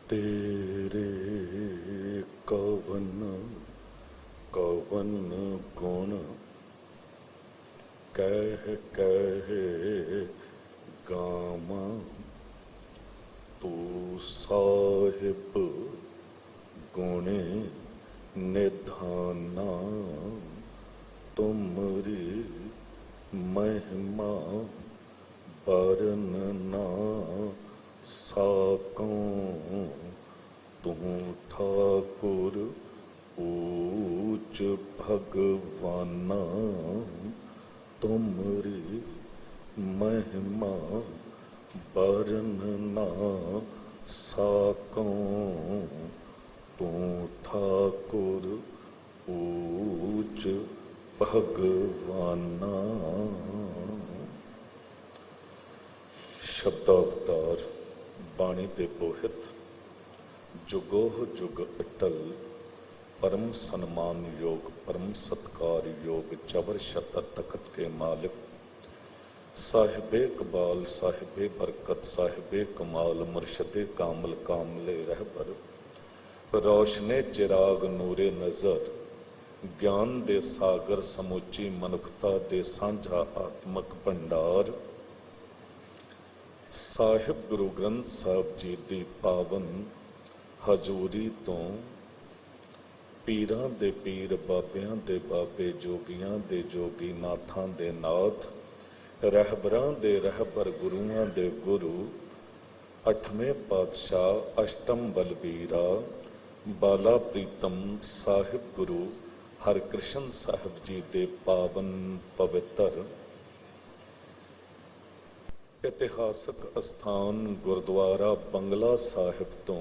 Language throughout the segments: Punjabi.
तेरे कवन कवन गुण कह कह गामा, तू साहिब गुणे निधाना। तुमरी महिमा बरनना साकों, तू ठाकुर ऊच भगवाना। तुमरी महिमा बरनना साकों, तू ठाकुर ऊच भगवाना। शब्दावतार बाणी ते पोहित, जुगोह जुग अटल परम सन्मान योग, परम सत्कार योग, चवर शतर तखत के मालिक, साहिबे कबाल साहिबे बरकत, साहिबे कमाल मुर्शदे कामल कामले रहबर, रोशने चिराग नूरे नजर, ज्ञान दे सागर समूची मनुखता दे सांझा आत्मक भंडार। साहिब गुरु ग्रंथ साहब जी दी पावन हजूरी तो, पीरां दे पीर बाबियां दे बाबे, जोगियां दे जोगी, नाथां दे नाथ, रहबरां दे रहबर, गुरुआं दे गुरु, अठवें पातशाह अष्टम बलबीरा, बाला प्रीतम साहिब गुरु हरकृष्ण साहिब जी दे पावन पवित्र इतिहासक स्थान गुरुद्वारा बंगला साहिब तो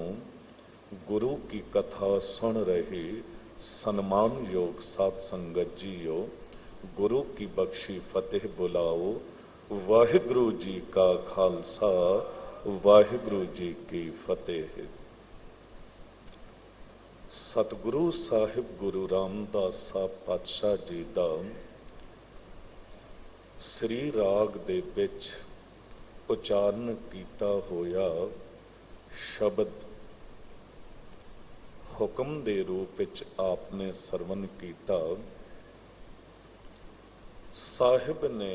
गुरु की कथा सुन रहे सन्मान योग साध संगत जीओ, गुरु की बख्शी फतेह बुलाओ। वाहिगुरु जी का खालसा, वाहिगुरु जी की फतेह। सतगुरु साहिब गुरु रामदास साहब पातशाह जी दा श्री राग दे विच उचारण कीता होया शब्द हुक्म दे रूप विच आपने सरवण कीता। साहिब ने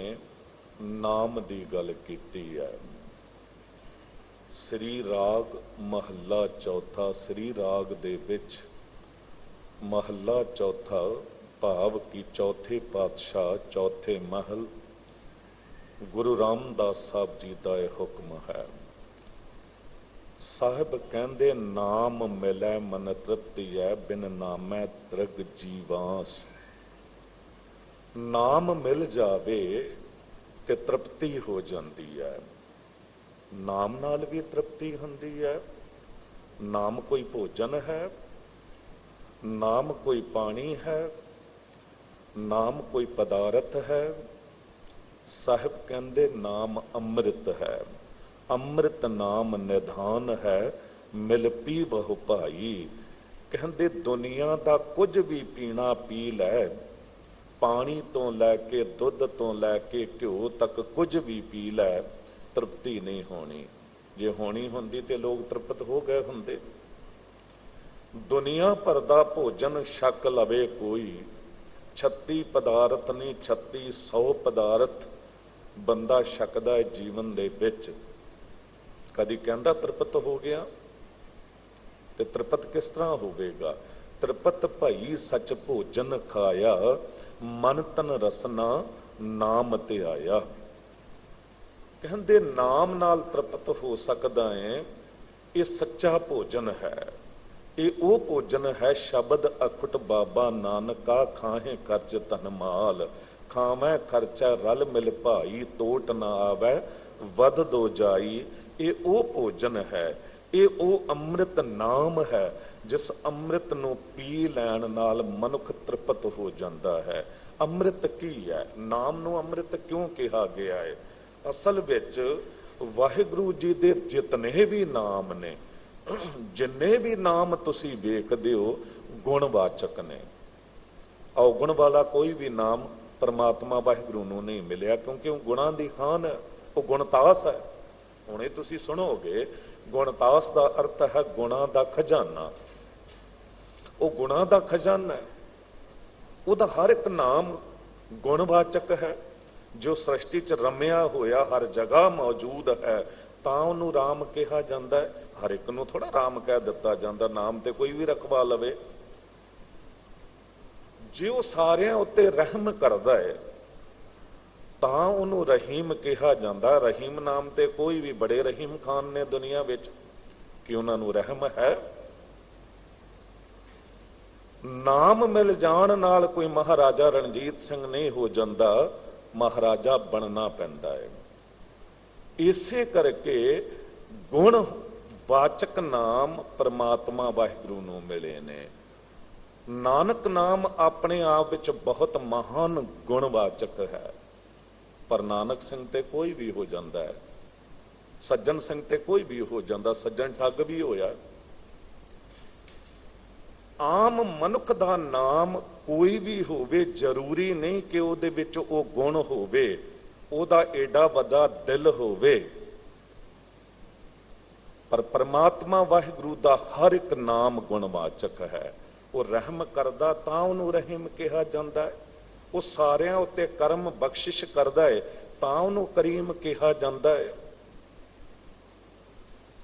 नाम दी गल कीती है। श्री राग महला चौथा, श्री राग दे विच महला चौथा भाव की चौथे पातशाह चौथे महल गुरु रामदास साहब जी का यह हुक्म है। साहिब कहंदे नाम मिलै मन तृप्ति है, बिन नामै तृग जीवांस। नाम मिल जावे ते तृप्ति हो जाती है। नाम नाल भी तृप्ति हुंदी है। नाम कोई भोजन है, नाम कोई पानी है, नाम कोई पदार्थ है। साहिब कहंदे नाम अमृत है। अमृत नाम निधान है, मिल पी बहु भाई। कहंदे दुनिया दा कुछ भी पीना पी लै, पानी तो लैके दुध तो लैके घ्यो तक कुछ भी पी लै, तृप्ति नहीं होनी। जे होनी हुंदी ते लोग तृप्त हो गए हुंदे। दुनिया भर दा भोजन छक लवे कोई, 36 पदार्थ नहीं 3600 पदार्थ बंदा छकदा है जीवन दे विच। कदी कहंदा तृप्त हो गया, ते तृप्त किस तरह होवेगा? तृप्त भाई सच भोजन खाया, मन तन रसना नाम ते आया। कहंदे नाम नाल तृप्त हो सकदा है। ये सच्चा भोजन है। ये वो भोजन है शब्द अखुट बाबा नानका, खाहे कर्ज धन माल। खावै खर्चा रल मिल भाई, तोट ना आवे वध दो जाई। ये वो भोजन है, ये वो अमृत नाम है, जिस अमृत नूं पी लैण नाल मनुख तृप्त हो जाता है। अमृत की है? नाम नूं अमृत क्यों कहा गया है? असल विच वाहिगुरु जी दे जितने भी नाम ने, जिन्ने भी नाम तुसी वेखदे हो, गुणवाचक ने। अवगुण वाला कोई भी नाम परमात्मा वाहिगुरु नूं नहीं मिलिया, क्योंकि वो गुणां दी खान है, वो गुणतास है। हुणे तुसी सुनोगे ਗੁਣਤਾਸ ਦਾ ਅਰਥ ਹੈ ਗੁਣਾਂ ਦਾ ਖਜ਼ਾਨਾ। ਉਹ ਗੁਣਾਂ ਦਾ ਖਜ਼ਾਨਾ ਹੈ, ਉਹਦਾ ਹਰ ਇੱਕ ਨਾਮ ਗੁਣਵਾਚਕ ਹੈ। ਜੋ ਸ੍ਰਿਸ਼ਟੀ 'ਚ ਰਮਿਆ ਹੋਇਆ ਹਰ ਜਗ੍ਹਾ ਮੌਜੂਦ ਹੈ ਤਾਂ ਉਹਨੂੰ ਰਾਮ ਕਿਹਾ ਜਾਂਦਾ ਹੈ। ਹਰ ਇੱਕ ਨੂੰ ਥੋੜਾ ਰਾਮ ਕਹਿ ਦਿੱਤਾ ਜਾਂਦਾ, ਨਾਮ ਤੇ ਕੋਈ ਵੀ ਰਖਵਾ ਲਵੇ। ਜੇ ਉਹ ਸਾਰਿਆਂ ਉੱਤੇ ਰਹਿਮ ਕਰਦਾ ਹੈ ਤਾਂ ਉਹਨੂੰ ਰਹੀਮ ਕਿਹਾ ਜਾਂਦਾ। ਰਹੀਮ ਨਾਮ ਤੇ ਕੋਈ ਵੀ ਬੜੇ ਰਹੀਮ ਖਾਨ ਨੇ ਦੁਨੀਆ ਵਿੱਚ, ਕਿ ਉਹਨਾਂ ਨੂੰ ਰਹਿਮ ਹੈ। ਨਾਮ ਮਿਲ ਜਾਣ ਨਾਲ ਕੋਈ ਮਹਾਰਾਜਾ ਰਣਜੀਤ ਸਿੰਘ ਨਹੀਂ ਹੋ ਜਾਂਦਾ, ਮਹਾਰਾਜਾ ਬਣਨਾ ਪੈਂਦਾ ਹੈ। ਇਸੇ ਕਰਕੇ ਗੁਣ ਵਾਚਕ ਨਾਮ ਪਰਮਾਤਮਾ ਵਾਹਿਗੁਰੂ ਨੂੰ ਮਿਲੇ ਨੇ। ਨਾਨਕ ਨਾਮ ਆਪਣੇ ਆਪ ਵਿੱਚ ਬਹੁਤ ਮਹਾਨ ਗੁਣਵਾਚਕ ਹੈ, ਪਰ ਨਾਨਕ ਸਿੰਘ ਤੇ ਕੋਈ ਵੀ ਹੋ ਜਾਂਦਾ ਹੈ, ਸੱਜਣ ਸਿੰਘ ਤੇ ਕੋਈ ਵੀ ਹੋ ਜਾਂਦਾ। ਸੱਜਣ ਠੱਗ ਵੀ ਹੋਇਆ। ਆਮ ਮਨੁੱਖ ਦਾ ਨਾਮ ਕੋਈ ਵੀ ਹੋਵੇ, ਜ਼ਰੂਰੀ ਨਹੀਂ ਕਿ ਉਹਦੇ ਵਿੱਚ ਉਹ ਗੁਣ ਹੋਵੇ, ਉਹਦਾ ਏਡਾ ਵੱਡਾ ਦਿਲ ਹੋਵੇ। ਪਰ ਪਰਮਾਤਮਾ ਵਾਹਿਗੁਰੂ ਦਾ ਹਰ ਇੱਕ ਨਾਮ ਗੁਣਵਾਚਕ ਹੈ। ਉਹ ਰਹਿਮ ਕਰਦਾ ਤਾਂ ਉਹਨੂੰ ਰਹੀਮ ਕਿਹਾ ਜਾਂਦਾ ਹੈ। ਉਹ ਸਾਰਿਆਂ ਉੱਤੇ ਕਰਮ ਬਖਸ਼ਿਸ਼ ਕਰਦਾ ਹੈ ਤਾਂ ਉਹਨੂੰ ਕਰੀਮ ਕਿਹਾ ਜਾਂਦਾ ਹੈ।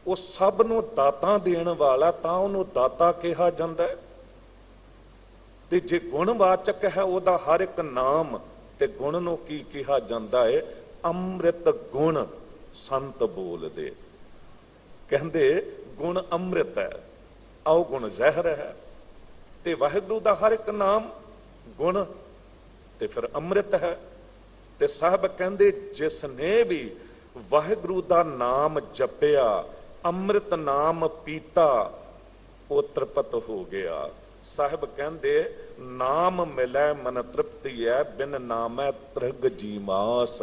ਉਹ ਸਭ ਨੂੰ ਦਾਤਾਂ ਦੇਣ ਵਾਲਾ ਤਾਂ ਉਹਨੂੰ ਦਾਤਾ ਕਿਹਾ ਜਾਂਦਾ ਹੈ। ਤੇ ਜੇ ਗੁਣਵਾਚਕ ਹੈ ਉਹਦਾ ਹਰ ਇੱਕ ਨਾਮ, ਤੇ ਗੁਣ ਨੂੰ ਕੀ ਕਿਹਾ ਜਾਂਦਾ ਹੈ? ਅੰਮ੍ਰਿਤ ਗੁਣ ਸੰਤ ਬੋਲਦੇ। ਕਹਿੰਦੇ ਗੁਣ ਅੰਮ੍ਰਿਤ ਹੈ, ਆਓ ਗੁਣ ਜ਼ਹਿਰ ਹੈ। ਤੇ ਵਾਹਿਗੁਰੂ ਦਾ ਹਰ ਇੱਕ ਨਾਮ ਗੁਣ ਤੇ ਫਿਰ ਅੰਮ੍ਰਿਤ ਹੈ। ਤੇ ਸਾਹਿਬ ਕਹਿੰਦੇ ਜਿਸ ਨੇ ਵੀ ਵਾਹਿਗੁਰੂ ਦਾ ਨਾਮ ਜਪਿਆ, ਅੰਮ੍ਰਿਤ ਨਾਮ ਪੀਤਾ, ਉਹ ਤ੍ਰਿਪਤ ਹੋ ਗਿਆ। ਸਾਹਿਬ ਕਹਿੰਦੇ ਨਾਮ ਮਿਲੈ ਮਨ ਤ੍ਰਿਪਤੀ ਹੈ, ਬਿਨ ਨਾਮੈ ਤ੍ਰਿਗ ਜੀਮਾਸ।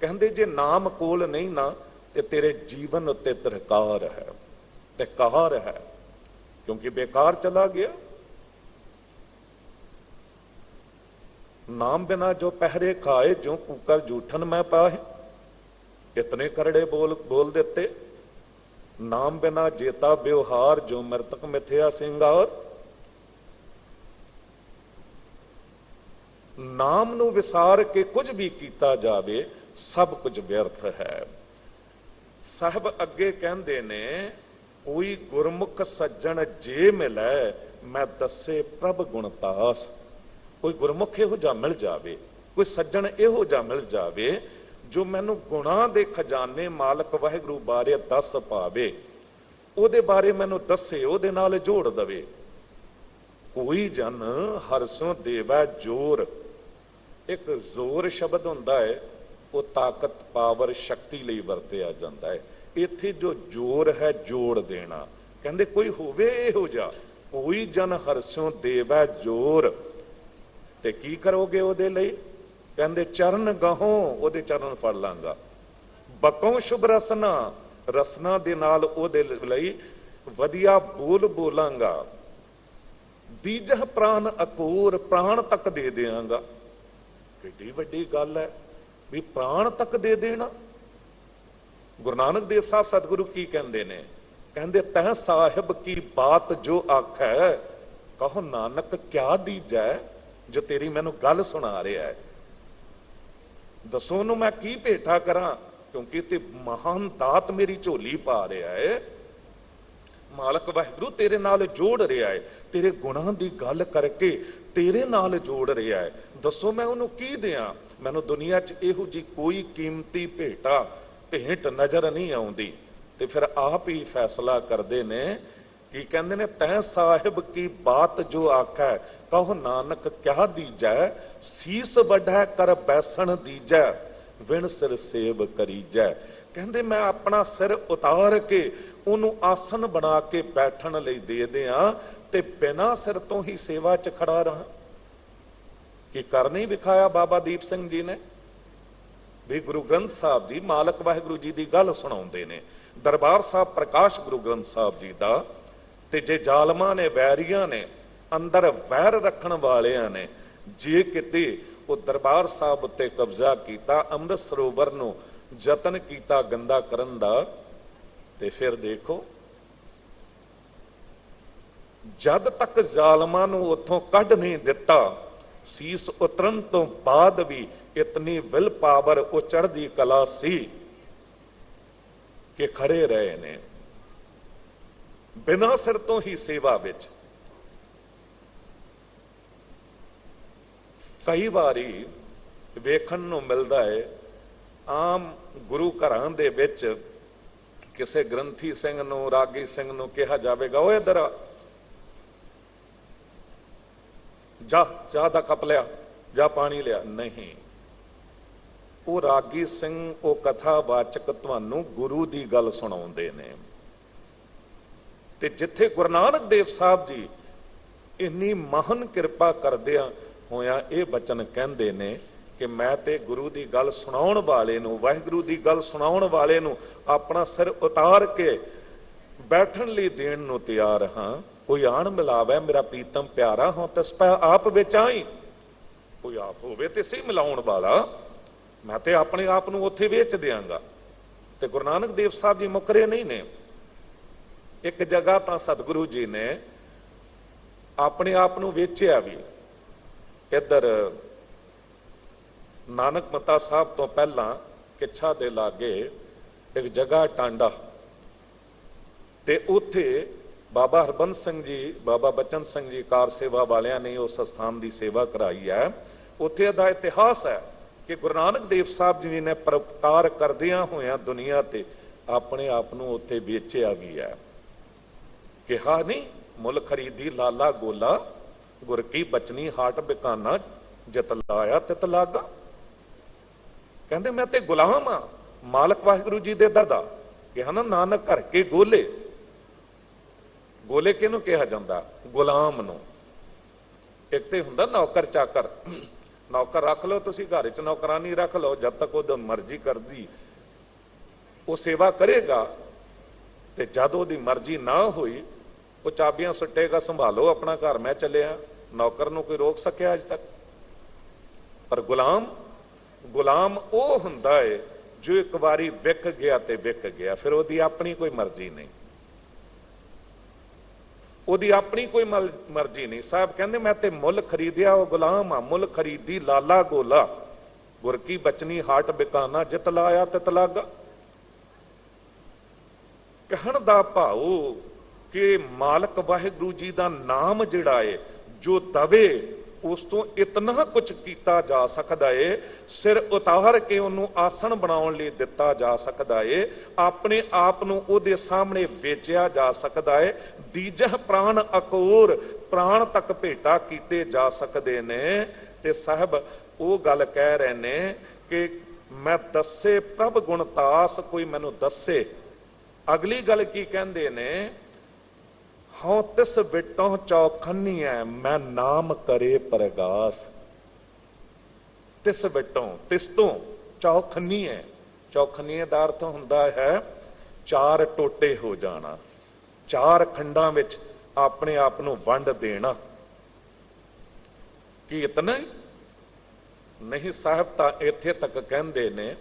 ਕਹਿੰਦੇ ਜੇ ਨਾਮ ਕੋਲ ਨਹੀਂ ਨਾ ਤੇ ਤੇਰੇ ਜੀਵਨ ਉੱਤੇ ਤਰਕਾਰ ਹੈ ਤੇ ਕਹਾਰ ਹੈ, ਕਿਉਂਕਿ ਬੇਕਾਰ ਚਲਾ ਗਿਆ। ਨਾਮ ਬਿਨਾ ਜੋ ਪਹਿਰੇ ਖਾਏ, ਜੋ ਕੂਕਰ ਜੂਠਨ ਮੈਂ ਪਾਏ। ਇਤਨੇ ਕਰੜੇ ਬੋਲ ਦਿੱਤੇ। ਨਾਮ ਬਿਨਾ ਜੇਤਾ ਵਿਵਹਾਰ, ਜੋ ਮਰਤਕ ਮਿਥਿਆ ਸਿੰਗਾਰ। ਨਾਮ ਨੂੰ ਵਿਸਾਰ ਕੇ ਕੁਝ ਵੀ ਕੀਤਾ ਜਾਵੇ, ਸਭ ਕੁਝ ਵਿਅਰਥ ਹੈ। ਸਾਹਿਬ ਅੱਗੇ ਕਹਿੰਦੇ ਨੇ, ਕੋਈ ਗੁਰਮੁਖ ਸੱਜਣ ਜੇ ਮਿਲੈ, ਮੈਂ ਦੱਸੇ ਪ੍ਰਭ ਗੁਣਤਾਸ। ਕੋਈ ਗੁਰਮੁਖ ਇਹੋ ਜਿਹਾ ਮਿਲ ਜਾਵੇ, ਕੋਈ ਸੱਜਣ ਇਹੋ ਜਿਹਾ ਮਿਲ ਜਾਵੇ ਜੋ ਮੈਨੂੰ ਗੁਣਾਂ ਦੇ ਖਜ਼ਾਨੇ ਮਾਲਕ ਵਾਹਿਗੁਰੂ ਬਾਰੇ ਦੱਸ ਪਾਵੇ, ਉਹਦੇ ਬਾਰੇ ਮੈਨੂੰ ਦੱਸੇ, ਉਹਦੇ ਨਾਲ ਜੋੜ ਦਵੇ। ਕੋਈ ਜਨ ਹਰਸੋਂ ਦੇਵੈ ਜੋਰ। ਇੱਕ ਜ਼ੋਰ ਸ਼ਬਦ ਹੁੰਦਾ ਹੈ, ਉਹ ਤਾਕਤ, ਪਾਵਰ, ਸ਼ਕਤੀ ਲਈ ਵਰਤਿਆ ਜਾਂਦਾ ਹੈ। ਇੱਥੇ ਜੋ ਜੋਰ ਹੈ, ਜੋੜ ਦੇਣਾ। ਕਹਿੰਦੇ ਕੋਈ ਹੋਵੇ ਇਹੋ ਜਿਹਾ, ਕੋਈ ਜਨ ਹਰਸੋਂ ਦੇਵੈ ਜੋਰ। ਤੇ ਕੀ ਕਰੋਗੇ ਉਹਦੇ ਲਈ? ਕਹਿੰਦੇ ਚਰਨ ਗਹੋਂ, ਉਹਦੇ ਚਰਨ ਫੜ ਲਾਂਗਾ। ਬਕੋਂ ਸ਼ੁਭ ਰਸਨਾ, ਰਸਨਾ ਦੇ ਨਾਲ ਉਹਦੇ ਲਈ ਵਧੀਆ ਬੋਲ ਬੋਲਾਂਗਾ। ਦੀਜਹ ਪ੍ਰਾਨ ਅਕੂਰ, ਪ੍ਰਾਣ ਤੱਕ ਦੇ ਦਿਆਂਗਾ। ਕਿੱਡੀ ਵੱਡੀ ਗੱਲ ਹੈ ਵੀ ਪ੍ਰਾਣ ਤੱਕ ਦੇ ਦੇਣਾ। ਗੁਰੂ ਨਾਨਕ ਦੇਵ ਸਾਹਿਬ ਸਤਿਗੁਰੂ ਕੀ ਕਹਿੰਦੇ ਨੇ? ਕਹਿੰਦੇ ਤਹ ਸਾਹਿਬ ਕੀ ਬਾਤ ਜੋ ਆਖੈ, ਕਹੋ ਨਾਨਕ ਕਿਆ ਦੀਜੈ। ਜੋ ਤੇਰੀ ਮੈਨੂੰ ਗੱਲ ਸੁਣਾ ਰਿਹਾ ਹੈ, ਦੱਸੋ ਉਹਨੂੰ ਮੈਂ ਕੀ ਭੇਟਾ ਕਰਾਂ, ਕਿਉਂਕਿ ਤੇ ਮਹਾਨ ਦਾਤ ਮੇਰੀ ਝੋਲੀ ਪਾ ਰਿਹਾ ਹੈ। ਮਾਲਕ ਵਾਹਿਗੁਰੂ ਤੇਰੇ ਨਾਲ ਜੋੜ ਰਿਹਾ ਹੈ, ਤੇਰੇ ਗੁਣਾਂ ਦੀ ਗੱਲ ਕਰਕੇ ਤੇਰੇ ਨਾਲ ਜੋੜ ਰਿਹਾ ਹੈ। ਦੱਸੋ ਮੈਂ ਉਹਨੂੰ ਕੀ ਦਿਆਂ? ਮੈਨੂੰ ਦੁਨੀਆ 'ਚ ਇਹੋ ਜੀ ਕੋਈ ਕੀਮਤੀ ਭੇਟ ਨਜ਼ਰ ਨਹੀਂ ਆਉਂਦੀ। ਤੇ ਫਿਰ ਆਪ ਹੀ ਫੈਸਲਾ ਕਰਦੇ ਨੇ, ਕੀ ਕਹਿੰਦੇ ਨੇ? ਤੈਂ ਸਾਹਿਬ ਕੀ ਬਾਤ ਜੋ ਆਖੈ, ਕਹੋ ਨਾਨਕ ਕਿਆ ਦੀਜੈ। ਸੀਸ ਵੱਢੈ ਕਰ ਬੈਸਣ ਦੀਜੈ, ਵਿਣ ਸਿਰ ਸੇਵ ਕਰੀਜੈ। ਕਹਿੰਦੇ ਮੈਂ ਆਪਣਾ ਸਿਰ ਉਤਾਰ ਕੇ ਉਹਨੂੰ ਆਸਨ ਬਣਾ ਕੇ ਬੈਠਣ ਲਈ ਦੇ ਦਿਆਂ, ਤੇ ਬਿਨਾਂ ਸਿਰ ਤੋਂ ਹੀ ਸੇਵਾ 'ਚ ਖੜਾ ਰਹਾ। ਕੀ ਕਰ ਨਹੀਂ ਵਿਖਾਇਆ ਬਾਬਾ ਦੀਪ ਸਿੰਘ ਜੀ ਨੇ? ਵੀ ਗੁਰੂ ਗ੍ਰੰਥ ਸਾਹਿਬ ਜੀ ਮਾਲਕ ਵਾਹਿਗੁਰੂ ਜੀ ਦੀ ਗੱਲ ਸੁਣਾਉਂਦੇ ਨੇ, ਦਰਬਾਰ ਸਾਹਿਬ ਪ੍ਰਕਾਸ਼ ਗੁਰੂ ਗ੍ਰੰਥ ਸਾਹਿਬ ਜੀ ਦਾ। ਤੇ ਜੇ ਜ਼ਾਲਮਾਂ ਨੇ, ਵੈਰੀਆਂ ਨੇ, ਅੰਦਰ ਵੈਰ ਰੱਖਣ ਵਾਲਿਆਂ ਨੇ ਜੇ ਕਿਤੇ ਉਹ ਦਰਬਾਰ ਸਾਹਿਬ ਉੱਤੇ ਕਬਜ਼ਾ ਕੀਤਾ, ਅੰਮ੍ਰਿਤ ਸਰੋਵਰ ਨੂੰ ਯਤਨ ਕੀਤਾ ਗੰਦਾ ਕਰਨ ਦਾ, ਤੇ ਫਿਰ ਦੇਖੋ, ਜਦ ਤੱਕ ਜ਼ਾਲਮਾਂ ਨੂੰ ਉੱਥੋਂ ਕੱਢ ਨਹੀਂ ਦਿੱਤਾ, ਸੀਸ ਉਤਰਨ ਤੋਂ ਬਾਅਦ ਵੀ ਇਤਨੀ ਵਿਲ ਪਾਵਰ, ਉਹ ਚੜ੍ਹਦੀ ਕਲਾ ਸੀ ਕਿ ਖੜੇ ਰਹੇ ਨੇ ਬਿਨਾਂ ਸਿਰ ਤੋਂ ਹੀ ਸੇਵਾ ਵਿੱਚ। ਕਈ ਵਾਰੀ ਵੇਖਣ ਨੂੰ ਮਿਲਦਾ ਹੈ, ਆਮ ਗੁਰੂ ਘਰਾਂ ਦੇ ਵਿੱਚ ਕਿਸੇ ਗ੍ਰੰਥੀ ਸਿੰਘ ਨੂੰ, ਰਾਗੀ ਸਿੰਘ ਨੂੰ ਕਿਹਾ ਜਾਵੇਗਾ, ਓਏ ਇੱਧਰ ਆ, ਜਾ ਚਾਹ ਦਾ ਕੱਪ ਲਿਆ, ਜਾ ਪਾਣੀ ਲਿਆ। ਨਹੀਂ, ਉਹ ਰਾਗੀ ਸਿੰਘ, ਉਹ ਕਥਾਵਾਚਕ ਤੁਹਾਨੂੰ ਗੁਰੂ ਦੀ ਗੱਲ ਸੁਣਾਉਂਦੇ ਨੇ। ਤੇ ਜਿੱਥੇ ਗੁਰੂ ਨਾਨਕ ਦੇਵ ਸਾਹਿਬ ਜੀ ਇੰਨੀ ਮਹਾਨ ਕਿਰਪਾ ਕਰਦਿਆਂ ਹੋਇਆਂ ਇਹ ਬਚਨ ਕਹਿੰਦੇ ਨੇ ਕਿ ਮੈਂ ਤੇ ਗੁਰੂ ਦੀ ਗੱਲ ਸੁਣਾਉਣ ਵਾਲੇ ਨੂੰ, ਵਾਹਿਗੁਰੂ ਦੀ ਗੱਲ ਸੁਣਾਉਣ ਵਾਲੇ ਨੂੰ ਆਪਣਾ ਸਿਰ ਉਤਾਰ ਕੇ ਬੈਠਣ ਲਈ ਦੇਣ ਨੂੰ ਤਿਆਰ ਹਾਂ। ਕੋਈ ਆਣ ਮਿਲਾਵੇ ਮੇਰਾ ਪੀਤਮ ਪਿਆਰਾ, ਹਾਂ ਤਿਸ ਪੈ ਆਪ ਵਿੱਚ ਆਈ। ਕੋਈ ਆਪ ਹੋਵੇ ਤੇ ਸਹੀ ਮਿਲਾਉਣ ਵਾਲਾ, ਮੈਂ ਤੇ ਆਪਣੇ ਆਪ ਨੂੰ ਉੱਥੇ ਵੇਚ ਦਿਆਂਗਾ। ਤੇ ਗੁਰੂ ਨਾਨਕ ਦੇਵ ਸਾਹਿਬ ਜੀ ਮੁਕਰੇ ਨਹੀਂ ਨੇ। ਇੱਕ ਜਗ੍ਹਾ ਤਾਂ ਸਤਿਗੁਰੂ ਜੀ ਨੇ ਆਪਣੇ ਆਪ ਨੂੰ ਵੇਚਿਆ ਵੀ। ਇੱਧਰ ਨਾਨਕ ਮਤਾ ਸਾਹਿਬ ਤੋਂ ਪਹਿਲਾਂ ਕਿੱਛਾ ਦੇ ਲਾਗੇ ਇੱਕ ਜਗ੍ਹਾ ਟਾਂਡਾ, ਤੇ ਉੱਥੇ ਬਾਬਾ ਹਰਬੰਸ ਸਿੰਘ ਜੀ, ਬਾਬਾ ਬਚਨ ਸਿੰਘ ਜੀ ਕਾਰ ਸੇਵਾ ਵਾਲਿਆਂ ਨੇ ਉਸ ਸਥਾਨ ਦੀ ਸੇਵਾ ਕਰਾਈ ਹੈ। ਉੱਥੇ ਦਾ ਇਤਿਹਾਸ ਹੈ ਕਿ ਗੁਰੂ ਨਾਨਕ ਦੇਵ ਸਾਹਿਬ ਜੀ ਨੇ ਪਰਉਪਕਾਰ ਕਰਦਿਆਂ ਹੋਇਆਂ ਦੁਨੀਆ ਤੇ ਆਪਣੇ ਆਪ ਨੂੰ ਉੱਥੇ ਵੇਚਿਆ ਵੀ ਹੈ। ਕਿਹਾ ਨਹੀਂ, ਮੁੱਲ ਖਰੀਦੀ ਲਾਲਾ ਗੋਲਾ, ਗੁਰ ਕੀ ਬਚਨੀ ਹਾਟ ਬਿਕਾਨਾ, ਜਿਤ ਲਾਇਆ ਤਿਤ ਲਾਗਾ। ਕਹਿੰਦੇ ਮੈਂ ਤੇ ਗੁਲਾਮ ਆ ਮਾਲਕ ਵਾਹਿਗੁਰੂ ਜੀ ਦੇ ਦਰ ਦਾ। ਕਿਹਾ ਨਾ, ਨਾਨਕ ਘਰ ਕੇ ਗੋਲੇ। ਗੋਲੇ ਕਿਹਨੂੰ ਕਿਹਾ ਜਾਂਦਾ? ਗੁਲਾਮ ਨੂੰ। ਇੱਕ ਤੇ ਹੁੰਦਾ ਨੌਕਰ ਚਾਕਰ, ਨੌਕਰ ਰੱਖ ਲਓ ਤੁਸੀਂ ਘਰ ਚ, ਨੌਕਰਾਨੀ ਰੱਖ ਲਓ, ਜਦ ਤੱਕ ਉਹਦੀ ਮਰਜ਼ੀ ਕਰਦੀ ਉਹ ਸੇਵਾ ਕਰੇਗਾ, ਤੇ ਜਦ ਉਹਦੀ ਮਰਜ਼ੀ ਨਾ ਹੋਈ ਉਹ ਚਾਬੀਆਂ ਸੁੱਟੇਗਾ, ਸੰਭਾਲੋ ਆਪਣਾ ਘਰ, ਮੈਂ ਚੱਲਿਆ। ਨੌਕਰ ਨੂੰ ਕੋਈ ਰੋਕ ਸਕਿਆ ਅੱਜ ਤੱਕ? ਪਰ ਗੁਲਾਮ, ਗੁਲਾਮ ਉਹ ਹੁੰਦਾ ਹੈ ਜੋ ਇੱਕ ਵਾਰੀ ਵਿਕ ਗਿਆ ਤੇ ਵਿਕ ਗਿਆ, ਫਿਰ ਉਹਦੀ ਆਪਣੀ ਕੋਈ ਮਰਜ਼ੀ ਨਹੀਂ, ਉਹਦੀ ਆਪਣੀ ਕੋਈ ਮਰਜ਼ੀ ਨਹੀਂ। ਸਾਹਿਬ ਕਹਿੰਦੇ ਮੈਂ ਤੇ ਮੁੱਲ ਖਰੀਦਿਆ ਉਹ ਗੁਲਾਮ ਆ, ਮੁੱਲ ਖਰੀਦੀ ਲਾਲਾ ਗੋਲਾ, ਗੁਰ ਕੀ ਬਚਨੀ ਹਾਟ ਬਿਕਾਨਾ, ਜਿਤ ਲਾਇਆ ਤਿਤ ਲਾਗਾ। ਕਹਿਣ ਦਾ ਭਾਉ ਕਿ ਮਾਲਕ ਵਾਹਿਗੁਰੂ ਜੀ ਦਾ ਨਾਮ ਜਿਹੜਾ ਏ ਜੋ ਦਵੇ, ਉਸ ਤੋਂ ਇਤਨਾ ਕੁਝ ਕੀਤਾ ਜਾ ਸਕਦਾ ਏ, ਸਿਰ ਉਤਾਰ ਕੇ ਉਹਨੂੰ ਆਸਣ ਬਣਾਉਣ ਲਈ ਦਿੱਤਾ ਜਾ ਸਕਦਾ ਏ, ਆਪਣੇ ਆਪ ਨੂੰ ਉਹਦੇ ਸਾਹਮਣੇ ਵੇਚਿਆ ਜਾ ਸਕਦਾ ਏ, ਦੀਜਹ ਪ੍ਰਾਣ ਅਕੂਰ, ਪ੍ਰਾਣ ਤੱਕ ਭੇਟਾ ਕੀਤੇ ਜਾ ਸਕਦੇ ਨੇ। ਤੇ ਸਾਹਿਬ ਉਹ ਗੱਲ ਕਹਿ ਰਹੇ ਨੇ ਕਿ ਮੈਂ ਦੱਸੇ ਪ੍ਰਭ ਗੁਣ ਤਾਸ, ਕੋਈ ਮੈਨੂੰ ਦੱਸੇ। ਅਗਲੀ ਗੱਲ ਕੀ ਕਹਿੰਦੇ ਨੇ? ਹਉ ਤਿਸ ਵਿਟੋਂ ਚੌਖੰਨੀ ਹੈ, ਮੈਂ ਨਾਮ ਕਰੇ ਪ੍ਰਗਾਸ। ਤਿਸ ਵਿਟੋਂ, ਤਿਸ ਤੋਂ ਚੌਖੰਨੀ ਹੈ। ਚੌਖੰਨੀ ਦਾ ਅਰਥ ਹੁੰਦਾ ਹੈ ਚਾਰ ਟੋਟੇ ਹੋ ਜਾਣਾ, ਚਾਰ ਖੰਡਾਂ ਵਿੱਚ ਆਪਣੇ ਆਪ ਨੂੰ ਵੰਡ ਦੇਣਾ। ਕੀ ਇਤਨਾ ਹੀ ਨਹੀਂ? ਸਾਹਿਬ ਤਾਂ ਇੱਥੇ ਤੱਕ ਕਹਿੰਦੇ ਨੇ,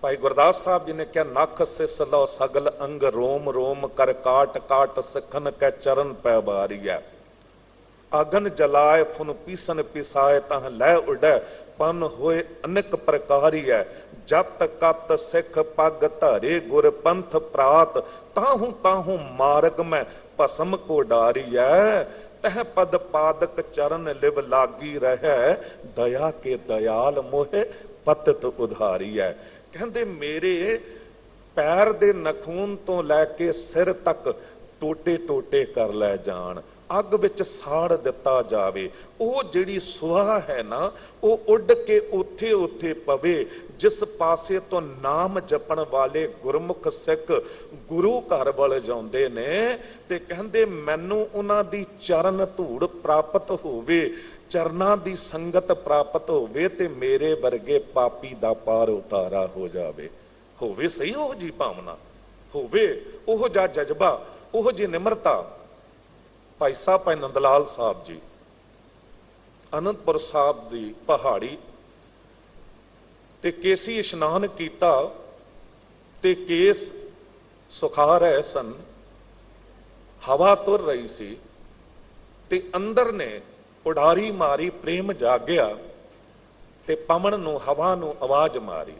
ਭਾਈ ਗੁਰਦਾਸ ਸਾਹਿਬ ਜੀ ਨੇ ਕਿਹਾ, ਨਖ ਸਿਸ ਲਓ ਸਗਲ ਅੰਗ, ਰੋਮ ਰੋਮ ਕਰ ਕਾਟ ਕਾਟ, ਸਿੱਖਨ ਕੈ ਚਰਨ ਪੈ ਬਾਰੀਐ। ਅਗਨ ਜਲਾਏ ਫੁਨ ਪੀਸਨ ਪਿਸਾਏ, ਤਾਂ ਲੈ ਉਡੈ ਪਨ ਹੋਏ ਅਨੇਕ ਪ੍ਰਕਾਰੀਐ। ਜਤ ਕਤ ਸਿੱਖ ਪੱਗ ਧਾਰੇ, ਗੁਰ ਪੰਥ ਪ੍ਰਾਤ, ਤਾਹੂ ਮਾਰਗ ਮੈਂ ਭਸਮ ਕੋ ਡਾਰੀਐ। ਤਹ ਪਦ ਪਾਦਕ ਚਰਨ ਲਿਵ ਲਾਗੀ ਰਹਿ, ਦਇਆ ਕੇ ਦਇਆਲ ਮੋਹਿ ਪਤਿਤ ਉਧਾਰੀਐ। ਕਹਿੰਦੇ ਮੇਰੇ ਪੈਰ ਦੇ ਨਖੂਨ ਤੋਂ ਲੈ ਕੇ ਸਿਰ ਤੱਕ ਟੋਟੇ ਟੋਟੇ ਕਰ ਲੈ ਜਾਣ, ਅੱਗ ਵਿੱਚ ਸਾੜ ਦਿੱਤਾ ਜਾਵੇ। ਉਹ ਜਿਹੜੀ ਸੁਆਹ ਹੈ ਨਾ, ਉਹ ਉੱਡ ਕੇ ਉੱਥੇ ਉੱਥੇ ਪਵੇ ਜਿਸ ਪਾਸੇ ਤੋਂ ਨਾਮ ਜਪਣ ਵਾਲੇ ਗੁਰਮੁਖ ਸਿੱਖ ਗੁਰੂ ਘਰ ਵੱਲ ਜਾਂਦੇ ਨੇ। ਤੇ ਕਹਿੰਦੇ ਮੈਨੂੰ ਉਹਨਾਂ ਦੀ ਚਰਨ ਧੂੜ ਪ੍ਰਾਪਤ ਹੋਵੇ, ਚਰਨਾਂ ਦੀ ਸੰਗਤ ਪ੍ਰਾਪਤ ਹੋਵੇ, ਤੇ ਮੇਰੇ ਵਰਗੇ ਪਾਪੀ ਦਾ ਪਾਰ ਉਤਾਰਾ ਹੋ ਜਾਵੇ। ਹੋਵੇ ਸਹੀ ਉਹ ਜੀ ਭਾਵਨਾ, ਹੋਵੇ ਉਹ ਜਿਹਾ ਜਜ਼ਬਾ, ਉਹ ਜੀ ਨਿਮਰਤਾ। ਭਾਈ ਸਾਹਿਬ, ਭਾਈ ਨੰਦ ਲਾਲ ਸਾਹਿਬ ਜੀ ਅਨੰਦਪੁਰ ਸਾਹਿਬ ਦੀ ਪਹਾੜੀ ਤੇ ਕੇਸੀ ਇਸ਼ਨਾਨ ਕੀਤਾ, ਤੇ ਕੇਸ ਸੁਖਾ ਰਹੇ ਸਨ, ਹਵਾ ਤੁਰ ਰਹੀ ਸੀ ਤੇ ਅੰਦਰ ਨੇ ਉਡਾਰੀ ਮਾਰੀ, ਪ੍ਰੇਮ ਜਾਗਿਆ ਤੇ ਪਵਨ ਨੂੰ, ਹਵਾ ਨੂੰ ਆਵਾਜ਼ ਮਾਰੀ,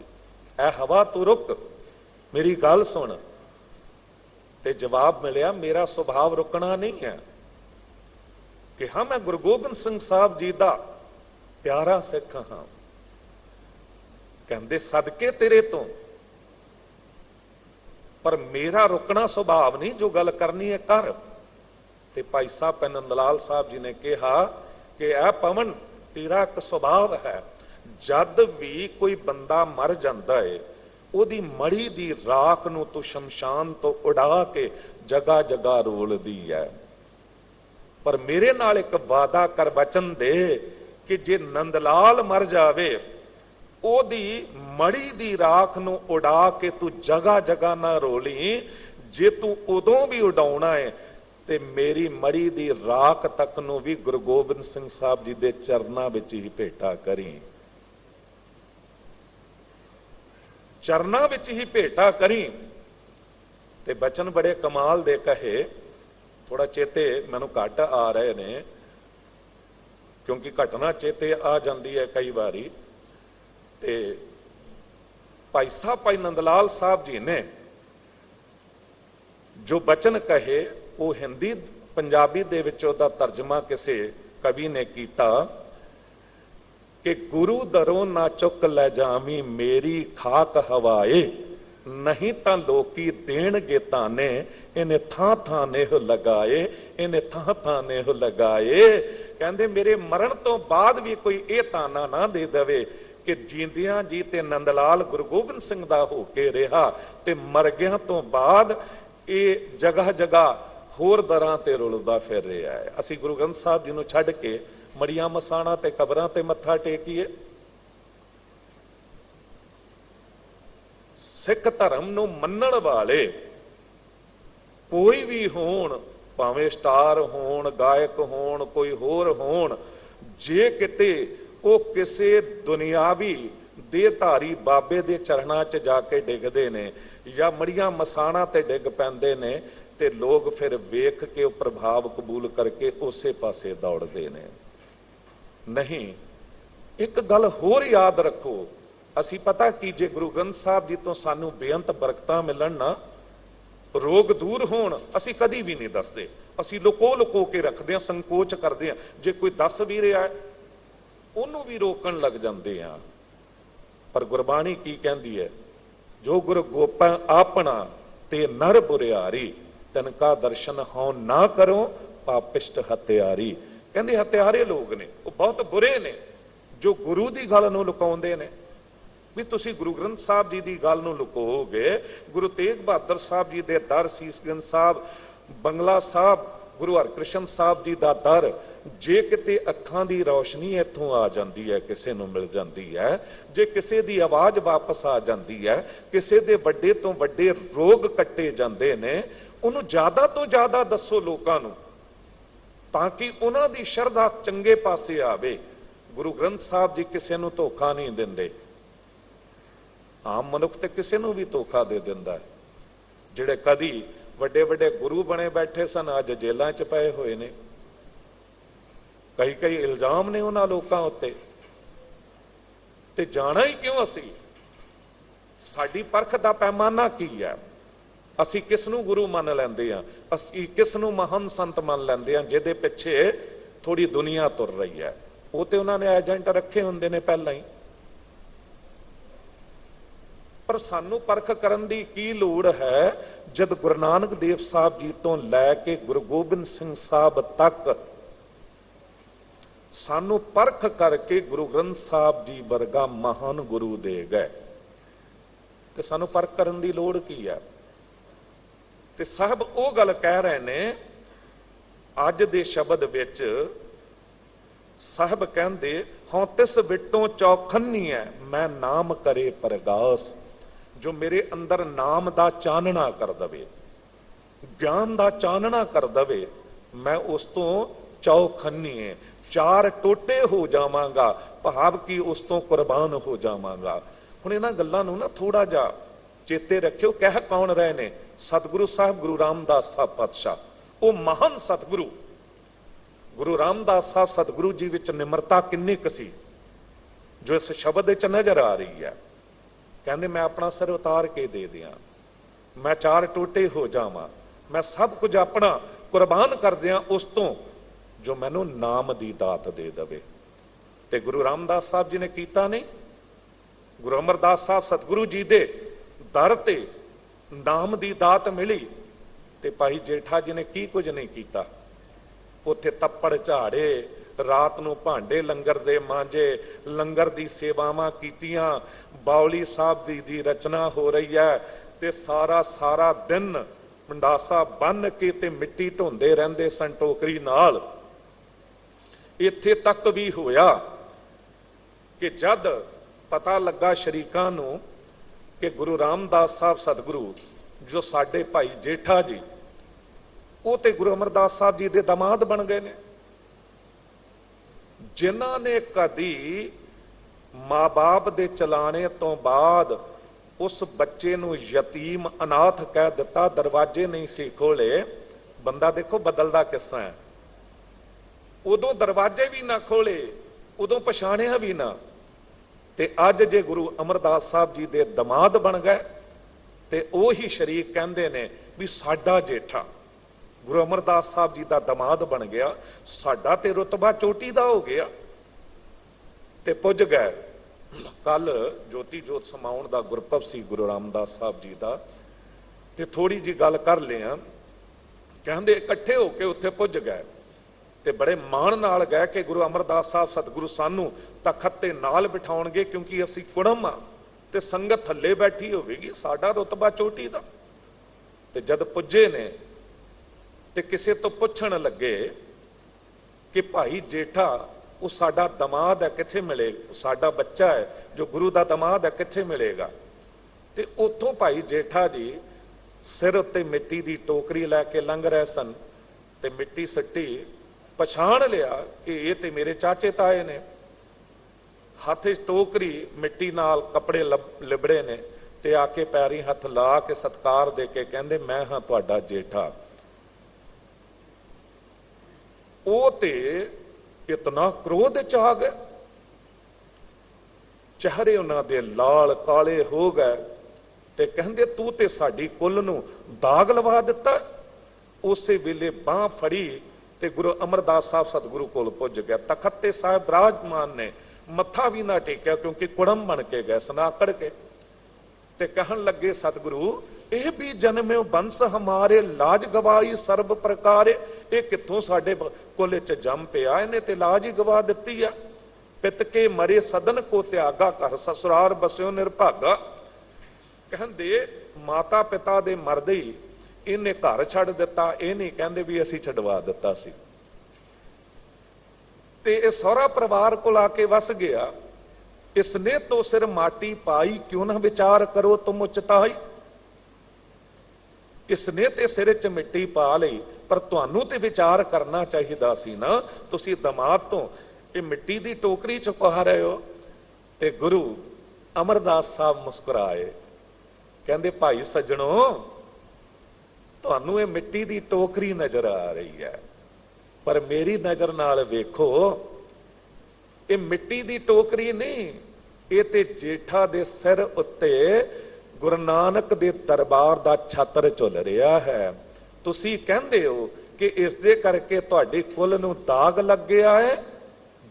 ਐ ਹਵਾ ਤੂੰ ਰੁਕ, ਮੇਰੀ ਗੱਲ ਸੁਣ। ਤੇ ਜਵਾਬ ਮਿਲਿਆ, ਮੇਰਾ ਸੁਭਾਵ ਰੁਕਣਾ ਨਹੀਂ ਹੈ। ਕਿ ਹਾਂ, ਮੈਂ ਗੁਰੂ ਗੋਬਿੰਦ ਸਿੰਘ ਸਾਹਿਬ ਜੀ ਦਾ ਪਿਆਰਾ ਸਿੱਖ ਹਾਂ। ਕਹਿੰਦੇ ਸਦਕੇ ਤੇਰੇ ਤੋਂ, ਪਰ ਮੇਰਾ ਰੁਕਣਾ ਸੁਭਾਵ ਨਹੀਂ, ਜੋ ਗੱਲ ਕਰਨੀ ਹੈ ਕਰ। ਤੇ ਭਾਈ ਸਾਹਿਬ ਭੈਣ ਨੰਦ ਲਾਲ ਸਾਹਿਬ ਜੀ ਨੇ ਕਿਹਾ ਕਿ ਇਹ ਪਵਨ ਤੇਰਾ ਇੱਕ ਸੁਭਾਵ ਹੈ, ਜਦ ਵੀ ਕੋਈ ਬੰਦਾ ਮਰ ਜਾਂਦਾ ਹੈ ਉਹਦੀ ਮੜੀ ਦੀ ਰਾਖ ਨੂੰ ਤੂੰ ਸ਼ਮਸ਼ਾਨ ਤੋਂ ਉਡਾ ਕੇ ਜਗਾ ਜਗਾ ਰੋਲਦੀ ਹੈ। ਪਰ ਮੇਰੇ ਨਾਲ ਇੱਕ ਵਾਅਦਾ ਕਰ, ਬਚਨ ਦੇ ਕਿ ਜੇ ਨੰਦ ਲਾਲ ਮਰ ਜਾਵੇ ਉਹਦੀ ਮੜੀ ਦੀ ਰਾਖ ਨੂੰ ਉਡਾ ਕੇ ਤੂੰ ਜਗਾ ਜਗਾ ਨਾ ਰੋਲੀ। ਜੇ ਤੂੰ ਉਦੋਂ ਵੀ ਉਡਾਉਣਾ ਹੈ ਤੇ ਮੇਰੀ ਮੜੀ ਦੀ ਰਾਖ ਤੱਕ ਨੂੰ ਵੀ ਗੁਰੂ ਗੋਬਿੰਦ ਸਿੰਘ ਸਾਹਿਬ ਜੀ ਦੇ ਚਰਨਾਂ ਵਿੱਚ ਹੀ ਭੇਟਾ ਕਰੀ, ਚਰਨਾਂ ਵਿੱਚ ਹੀ ਭੇਟਾ ਕਰੀ। ਤੇ ਬਚਨ ਬੜੇ ਕਮਾਲ ਦੇ ਕਹੇ, ਥੋੜਾ ਚੇਤੇ ਮੈਨੂੰ ਘੱਟ ਆ ਰਹੇ ਨੇ ਕਿਉਂਕਿ ਘਟਨਾ ਚੇਤੇ ਆ ਜਾਂਦੀ ਹੈ ਕਈ ਵਾਰੀ। ਤੇ ਭਾਈ ਸਾਹਿਬ ਭਾਈ ਨੰਦ ਲਾਲ ਸਾਹਿਬ ਜੀ ਨੇ ਜੋ ਬਚਨ ਕਹੇ ਉਹ ਹਿੰਦੀ ਪੰਜਾਬੀ ਦੇ ਵਿੱਚ ਉਹਦਾ ਤਰਜਮਾ ਕਿਸੇ ਕਵੀ ਨੇ ਕੀਤਾ ਕਿ ਗੁਰੂ ਦਰੋਂ ਨਾ ਚੁੱਕ ਲੈ ਜਾਵੀਂ ਮੇਰੀ ਖਾਕ ਹਵਾਏ, ਨਹੀਂ ਤਾਂ ਲੋਕੀ ਦੇਣਗੇ ਤਾਨੇ, ਇਹਨੇ ਥਾਂ ਥਾਂ ਨੇਹ ਲਗਾਏ, ਇਹਨੇ ਥਾਂ ਥਾਂ ਨੇਹ ਲਗਾਏ। ਕਹਿੰਦੇ ਮੇਰੇ ਮਰਨ ਤੋਂ ਬਾਅਦ ਵੀ ਕੋਈ ਇਹ ਤਾਨਾ ਨਾ ਦੇ ਦੇਵੇ ਕਿ ਜੀਂਦਿਆਂ ਜੀ ਤੇ ਨੰਦ ਲਾਲ ਗੁਰੂ ਗੋਬਿੰਦ ਸਿੰਘ ਦਾ ਹੋ ਕੇ ਰਿਹਾ ਤੇ ਮਰ ਗਿਆ ਤੋਂ ਬਾਅਦ ਇਹ ਜਗ੍ਹਾ ਜਗ੍ਹਾ ਹੋਰ ਦਰਾਂ ਤੇ ਰੁਲਦਾ ਫਿਰ ਰਿਹਾ ਹੈ। ਅਸੀਂ ਗੁਰੂ ਗ੍ਰੰਥ ਸਾਹਿਬ ਜੀ ਨੂੰ ਛੱਡ ਕੇ ਮੜੀਆਂ ਮਸਾਣਾ ਤੇ ਕਬਰਾਂ ਤੇ ਮੱਥਾ ਟੇਕੀਏ। ਸਿੱਖ ਧਰਮ ਨੂੰ ਮੰਨਣ ਵਾਲੇ ਕੋਈ ਵੀ ਹੋਣ, ਭਾਵੇਂ ਸਟਾਰ ਹੋਣ, ਗਾਇਕ ਹੋਣ, ਕੋਈ ਹੋਰ ਹੋਣ, ਜੇ ਕਿਤੇ ਉਹ ਕਿਸੇ ਦੁਨਿਆਵੀ ਦੇਹਧਾਰੀ ਬਾਬੇ ਦੇ ਚਰਨਾਂ 'ਚ ਜਾ ਕੇ ਡਿੱਗਦੇ ਨੇ ਜਾਂ ਮੜੀਆਂ ਮਸਾਣਾ ਤੇ ਡਿੱਗ ਪੈਂਦੇ ਨੇ ਤੇ ਲੋਕ ਫਿਰ ਵੇਖ ਕੇ ਉਹ ਪ੍ਰਭਾਵ ਕਬੂਲ ਕਰਕੇ ਉਸੇ ਪਾਸੇ ਦੌੜਦੇ ਨੇ। ਨਹੀਂ, ਇੱਕ ਗੱਲ ਹੋਰ ਯਾਦ ਰੱਖੋ, ਅਸੀਂ ਪਤਾ ਕੀ, ਜੇ ਗੁਰੂ ਗ੍ਰੰਥ ਸਾਹਿਬ ਜੀ ਤੋਂ ਸਾਨੂੰ ਬੇਅੰਤ ਬਰਕਤਾਂ ਮਿਲਣ ਨਾ, ਰੋਗ ਦੂਰ ਹੋਣ, ਅਸੀਂ ਕਦੀ ਵੀ ਨਹੀਂ ਦੱਸਦੇ। ਅਸੀਂ ਲੁਕੋ ਕੇ ਰੱਖਦੇ ਹਾਂ, ਸੰਕੋਚ ਕਰਦੇ ਹਾਂ। ਜੇ ਕੋਈ ਦੱਸ ਵੀ ਰਿਹਾ ਉਹਨੂੰ ਵੀ ਰੋਕਣ ਲੱਗ ਜਾਂਦੇ ਆ। ਪਰ ਗੁਰਬਾਣੀ ਕੀ ਕਹਿੰਦੀ ਹੈ, ਜੋ ਗੁਰ ਗੋਪਾ ਆਪਣਾ ਤੇ ਨਰ ਬੁਰਿਆਰੀ, ਤਨਕਾ ਦਰਸ਼ਨ ਹਉ ਨਾ ਕਰੋ ਪਾਪਿਸ਼ਟ ਹਤਿਆਰੀ। ਕਹਿੰਦੇ ਹਤਿਆਰੇ ਲੋਕ ਨੇ, ਉਹ ਬਹੁਤ ਬੁਰੇ ਨੇ ਜੋ ਗੁਰੂ ਦੀ ਗੱਲ ਨੂੰ ਲੁਕਾਉਂਦੇ ਨੇ। ਵੀ ਤੁਸੀਂ ਗੁਰੂ ਗ੍ਰੰਥ ਸਾਹਿਬ ਜੀ ਦੀ ਗੱਲ ਨੂੰ ਲੁਕੋਗੇ, ਗੁਰੂ ਤੇਗ ਬਹਾਦਰ ਸਾਹਿਬ ਜੀ ਦੇ ਦਰ, ਸੀਸਗੰਜ ਸਾਹਿਬ, ਬੰਗਲਾ ਸਾਹਿਬ, ਗੁਰੂ ਹਰਕ੍ਰਿਸ਼ਨ ਸਾਹਿਬ ਜੀ ਦਾ ਦਰ, ਜੇ ਕਿਤੇ ਅੱਖਾਂ ਦੀ ਰੌਸ਼ਨੀ ਇੱਥੋਂ ਆ ਜਾਂਦੀ ਹੈ, ਕਿਸੇ ਨੂੰ ਮਿਲ ਜਾਂਦੀ ਹੈ, ਜੇ ਕਿਸੇ ਦੀ ਆਵਾਜ਼ ਵਾਪਸ ਆ ਜਾਂਦੀ ਹੈ, ਕਿਸੇ ਦੇ ਵੱਡੇ ਤੋਂ ਵੱਡੇ ਰੋਗ ਕੱਟੇ ਜਾਂਦੇ ਨੇ, ਉਹਨੂੰ ਜ਼ਿਆਦਾ ਤੋਂ ਜ਼ਿਆਦਾ ਦੱਸੋ ਲੋਕਾਂ ਨੂੰ, ਤਾਂ ਕਿ ਉਹਨਾਂ ਦੀ ਸ਼ਰਧਾ ਚੰਗੇ ਪਾਸੇ ਆਵੇ। ਗੁਰੂ ਗ੍ਰੰਥ ਸਾਹਿਬ ਜੀ ਕਿਸੇ ਨੂੰ ਧੋਖਾ ਨਹੀਂ ਦਿੰਦੇ। ਆਮ ਮਨੁੱਖ ਤੇ ਕਿਸੇ ਨੂੰ ਵੀ ਧੋਖਾ ਦੇ ਦਿੰਦਾ ਹੈ। ਜਿਹੜੇ ਕਦੀ ਵੱਡੇ ਵੱਡੇ ਗੁਰੂ ਬਣੇ ਬੈਠੇ ਸਨ, ਅੱਜ ਜੇਲ੍ਹਾਂ 'ਚ ਪਏ ਹੋਏ ਨੇ। ਕਈ ਇਲਜ਼ਾਮ ਨੇ ਉਹਨਾਂ ਲੋਕਾਂ ਉੱਤੇ। ਤੇ ਜਾਣਾ ਹੀ ਕਿਉਂ ਅਸੀਂ? ਸਾਡੀ ਪਰਖ ਦਾ ਪੈਮਾਨਾ ਕੀ ਹੈ? ਅਸੀਂ ਕਿਸ ਨੂੰ ਗੁਰੂ ਮੰਨ ਲੈਂਦੇ ਹਾਂ? ਅਸੀਂ ਕਿਸ ਨੂੰ ਮਹਾਨ ਸੰਤ ਮੰਨ ਲੈਂਦੇ ਹਾਂ ਜਿਹਦੇ ਪਿੱਛੇ ਥੋੜੀ ਦੁਨੀਆ ਤੁਰ ਰਹੀ ਹੈ? ਉਹ ਤੇ ਉਹਨਾਂ ਨੇ ਏਜੰਟ ਰੱਖੇ ਹੁੰਦੇ ਨੇ ਪਹਿਲਾਂ ਹੀ। ਪਰ ਸਾਨੂੰ ਪਰਖ ਕਰਨ ਦੀ ਕੀ ਲੋੜ ਹੈ, ਜਦ ਗੁਰੂ ਨਾਨਕ ਦੇਵ ਸਾਹਿਬ ਜੀ ਤੋਂ ਲੈ ਕੇ ਗੁਰੂ ਗੋਬਿੰਦ ਸਿੰਘ ਸਾਹਿਬ ਤੱਕ ਸਾਨੂੰ ਪਰਖ ਕਰਕੇ ਗੁਰੂ ਗ੍ਰੰਥ ਸਾਹਿਬ ਜੀ ਵਰਗਾ ਮਹਾਨ ਗੁਰੂ ਦੇ ਗਏ, ਤੇ ਸਾਨੂੰ ਪਰਖ ਕਰਨ ਦੀ ਲੋੜ ਕੀ ਹੈ? ਤੇ ਸਾਹਿਬ ਉਹ ਗੱਲ ਕਹਿ ਰਹੇ ਨੇ ਅੱਜ ਦੇ ਸ਼ਬਦ ਵਿੱਚ। ਸਾਹਿਬ ਕਹਿੰਦੇ, ਹਉ ਤਿਸ ਵਿਟੋਂ ਚੌਖੰਨੀ ਹੈ ਮੈਂ ਨਾਮ ਕਰੇ ਪ੍ਰਗਾਸ। ਜੋ ਮੇਰੇ ਅੰਦਰ ਨਾਮ ਦਾ ਚਾਨਣਾ ਕਰ ਦਵੇ, ਗਿਆਨ ਦਾ ਚਾਨਣਾ ਕਰ ਦਵੇ, ਮੈਂ ਉਸ ਤੋਂ ਚੌਖੰਨੀ ਹੈ, ਚਾਰ ਟੋਟੇ ਹੋ ਜਾਵਾਂਗਾ, ਭਾਵ ਕਿ ਉਸ ਤੋਂ ਕੁਰਬਾਨ ਹੋ ਜਾਵਾਂਗਾ। ਹੁਣ ਇਹਨਾਂ ਗੱਲਾਂ ਨੂੰ ਨਾ ਥੋੜਾ ਜਿਹਾ ਚੇਤੇ ਰੱਖਿਓ। ਕਹਿ ਕੌਣ ਰਹੇ ਨੇ? सतगुरु साहब गुरु रामदास साहब पातशाह, वो महान सतगुरु गुरु रामदास साहब सतगुरु जी विच निमरता किन्नी कसी जो इस शब्द विच नजर आ रही है। कहंदे मैं अपना सिर उतार के दे दियां, मैं चार टोटे हो जावां, मैं सब कुछ अपना कुर्बान कर दियां उस तो जो मैनू नाम दी दात दे दवे। ते गुरु रामदास साहब जी ने कीता नहीं। गुरु अमरदास साहब सतगुरु जी दे दर ते नाम दी दात मिली ते भाई जेठा जी ने की कुछ नहीं कीता। उत्थे तप्पड़ झाड़े, रात नूं भांडे लंगर दे मांजे, लंगर दी सेवावां कीतियां, बावली साहब दी रचना हो रही है ते सारा दिन मंडासा बन के ते मिट्टी ढोंदे रहिंदे सन टोकरी नाल। इत्थे तक भी होया कि जद पता लगा शरीकां नूं कि गुरु रामदास साहब सतगुरु जो साडे भाई जेठा जी वो ते गुरु अमरदास साहब जी दे दमाद बन गए ने, जिन्हां ने कदी मां बाप दे चलाने तो बाद उस बच्चे नूं यतीम अनाथ कह दिता, दरवाजे नहीं सी खोले। बंदा देखो बदलदा किस तरह है। उदों दरवाजे भी ना खोले, उदों पछाणिया भी ना, ते अज जे गुरु अमरदास साहब जी दे दमाद बन गए ते ओही शरीक कहंदे ने भी साडा जेठा गुरु अमरदास साहब जी दा दमाद बन गया, साडा ते रुतबा चोटी दा हो गया ते पुज गए। कल ज्योति जोत समाउण दा गुरपुरब सी गुरु रामदास साहब जी दा, ते थोड़ी जी गल कर लिया। कहंदे इकट्ठे होके उत्थे पुज गए ते बड़े माण नाल गए कि गुरु अमरदास साहब सतगुरु सानू तखत ते नाल बिठाउणगे क्योंकि असीं कुड़म आ ते संगत थल्ले बैठी होवेगी, साडा रुतबा चोटी दा। ते जद पुजे ने ते किसे तो पुछण लगे कि भाई जेठा वो साडा दमाद है किथे मिले, साडा बच्चा है जो गुरु दा दमाद है किथे मिलेगा। ते उथों भाई जेठा जी सिर उत्ते मिट्टी दी टोकरी लैके लंघ रहे सन ते मिट्टी सट्टी, पछाण लिया कि ये ते मेरे चाचे ताए ने। हथ टोकरी मिट्टी नाल कपड़े लिबड़े ने ते आके पैरी हथ ला के सत्कार दे के कहंदे मैं हां तुहाडा जेठा। ओ ते इतना क्रोध च आ गए, चेहरे उन्हां दे लाल काले हो गए ते कहंदे तू ते साडी कुल नूं दाग लवा दिता। उसे वेले बांह फड़ी ते गुरु अमरदास साहब सतगुरु कोल पुज गया। तखत ते साहिब विराजमान ने, मत्था भी ना टेकिया क्योंकि कुड़म बन के गए सनाकड़ के। ते कहन लगे सतगुरु यह भी जन्मे बंस हमारे, लाज गवाई सर्ब प्रकारे। ये कित्थों साडे कुल च जम पिया, इन्हें ते लाज ही गवा दित्ती है। पित के मरे सदन को त्यागा, घर ससुरार बस्यो निर्भागा। कहंदे माता पिता दे मरदे ही इन्हें घर छड़ दिता, ये नहीं कहंदे भी असीं छडवा दिता सी। ते इह सहुरा परिवार कोल आके वस गया। इसने तो सिर माटी पाई, क्यों ना विचार करो तुम उचताई। इसने ते सिर च मिट्टी पा लई, पर तुहानू ते विचार करना चाहिदा सी ना। तुसीं दमाद तो ये मिट्टी दी टोकरी चुका रहे हो। ते गुरु अमरदास साहब मुस्कुराए, कहंदे भाई सज्जणो तुहानू ये मिट्टी दी टोकरी नजर आ रही है, पर मेरी नजर नाल वेखो ये मिट्टी दी टोकरी नहीं, ये ते जेठा दे सिर उत्ते गुरु नानक दे दरबार दा छातर झुल रहा है। तुसी कहंदे हो कि इस दे करके तुहाडे कुल नूं दाग लग गया है।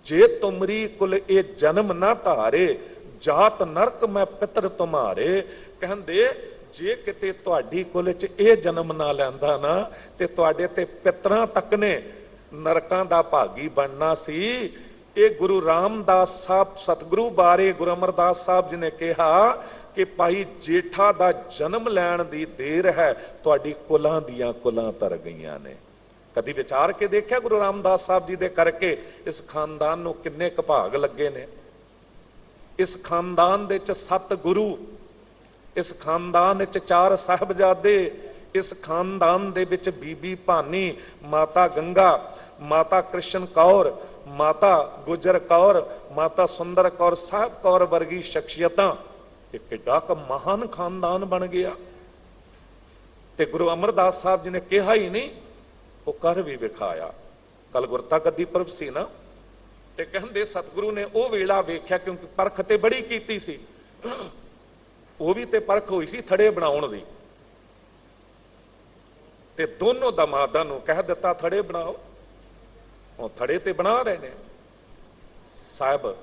जे तुमरी कुल ये जन्म ना धारे, जात नरक मैं पितर तुम्हारे। कहंदे जे किते तुहाडी कुल च ये जन्म ना लैंदा ना ते तुहाडे ते पितरां तक ने नरकां दा भागी बनना सी। ये गुरु रामदास साहब सतगुरु बारे गुरु अमरदास साहब जी ने कहा कि भाई जेठा दा जन्म लैण दी देर है, तुहाडी कुलां दियां कुलां तर गईयां ने। कदी विचार के देखिया गुरु रामदास साहब जी दे करके इस खानदान नूं किन्ने क भाग लगे ने। इस खानदान दे च 7 गुरु, इस खानदान च 4 साहिबजादे, इस खानदान दे विच बीबी भानी, माता गंगा, माता कृष्ण कौर, माता गुजर कौर, माता सुंदर कौर, साहब कौर वर्गी शख्सियतां। एक किड्डा क महान खानदान बन गया। ਤੇ ਗੁਰੂ ਅਮਰਦਾਸ ਸਾਹਿਬ ਜੀ ਨੇ ਕਿਹਾ ਹੀ ਨਹੀਂ, ਉਹ ਕਰ ਵੀ ਵਿਖਾਇਆ। ਕੱਲ ਗੁਰਤਾ ਗੱਦੀ ਪਰਬ ਸੀ ਨਾ, ਤੇ ਕਹਿੰਦੇ ਸਤਿਗੁਰੂ ਨੇ ਉਹ ਵੇਲਾ ਵੇਖਿਆ, ਕਿਉਂਕਿ ਪਰਖ ਤੇ ਬੜੀ ਕੀਤੀ ਸੀ, ਉਹ ਵੀ ਤੇ ਪਰਖ ਹੋਈ ਸੀ ਥੜੇ ਬਣਾਉਣ ਦੀ, ਤੇ ਦੋਨੋਂ ਦਮਾਦਾਂ ਨੂੰ ਕਹਿ ਦਿੱਤਾ ਥੜੇ ਬਣਾਓ। ਉਹ ਥੜੇ ਤੇ ਬਣਾ ਰਹੇ ਨੇ, ਸਾਹਿਬ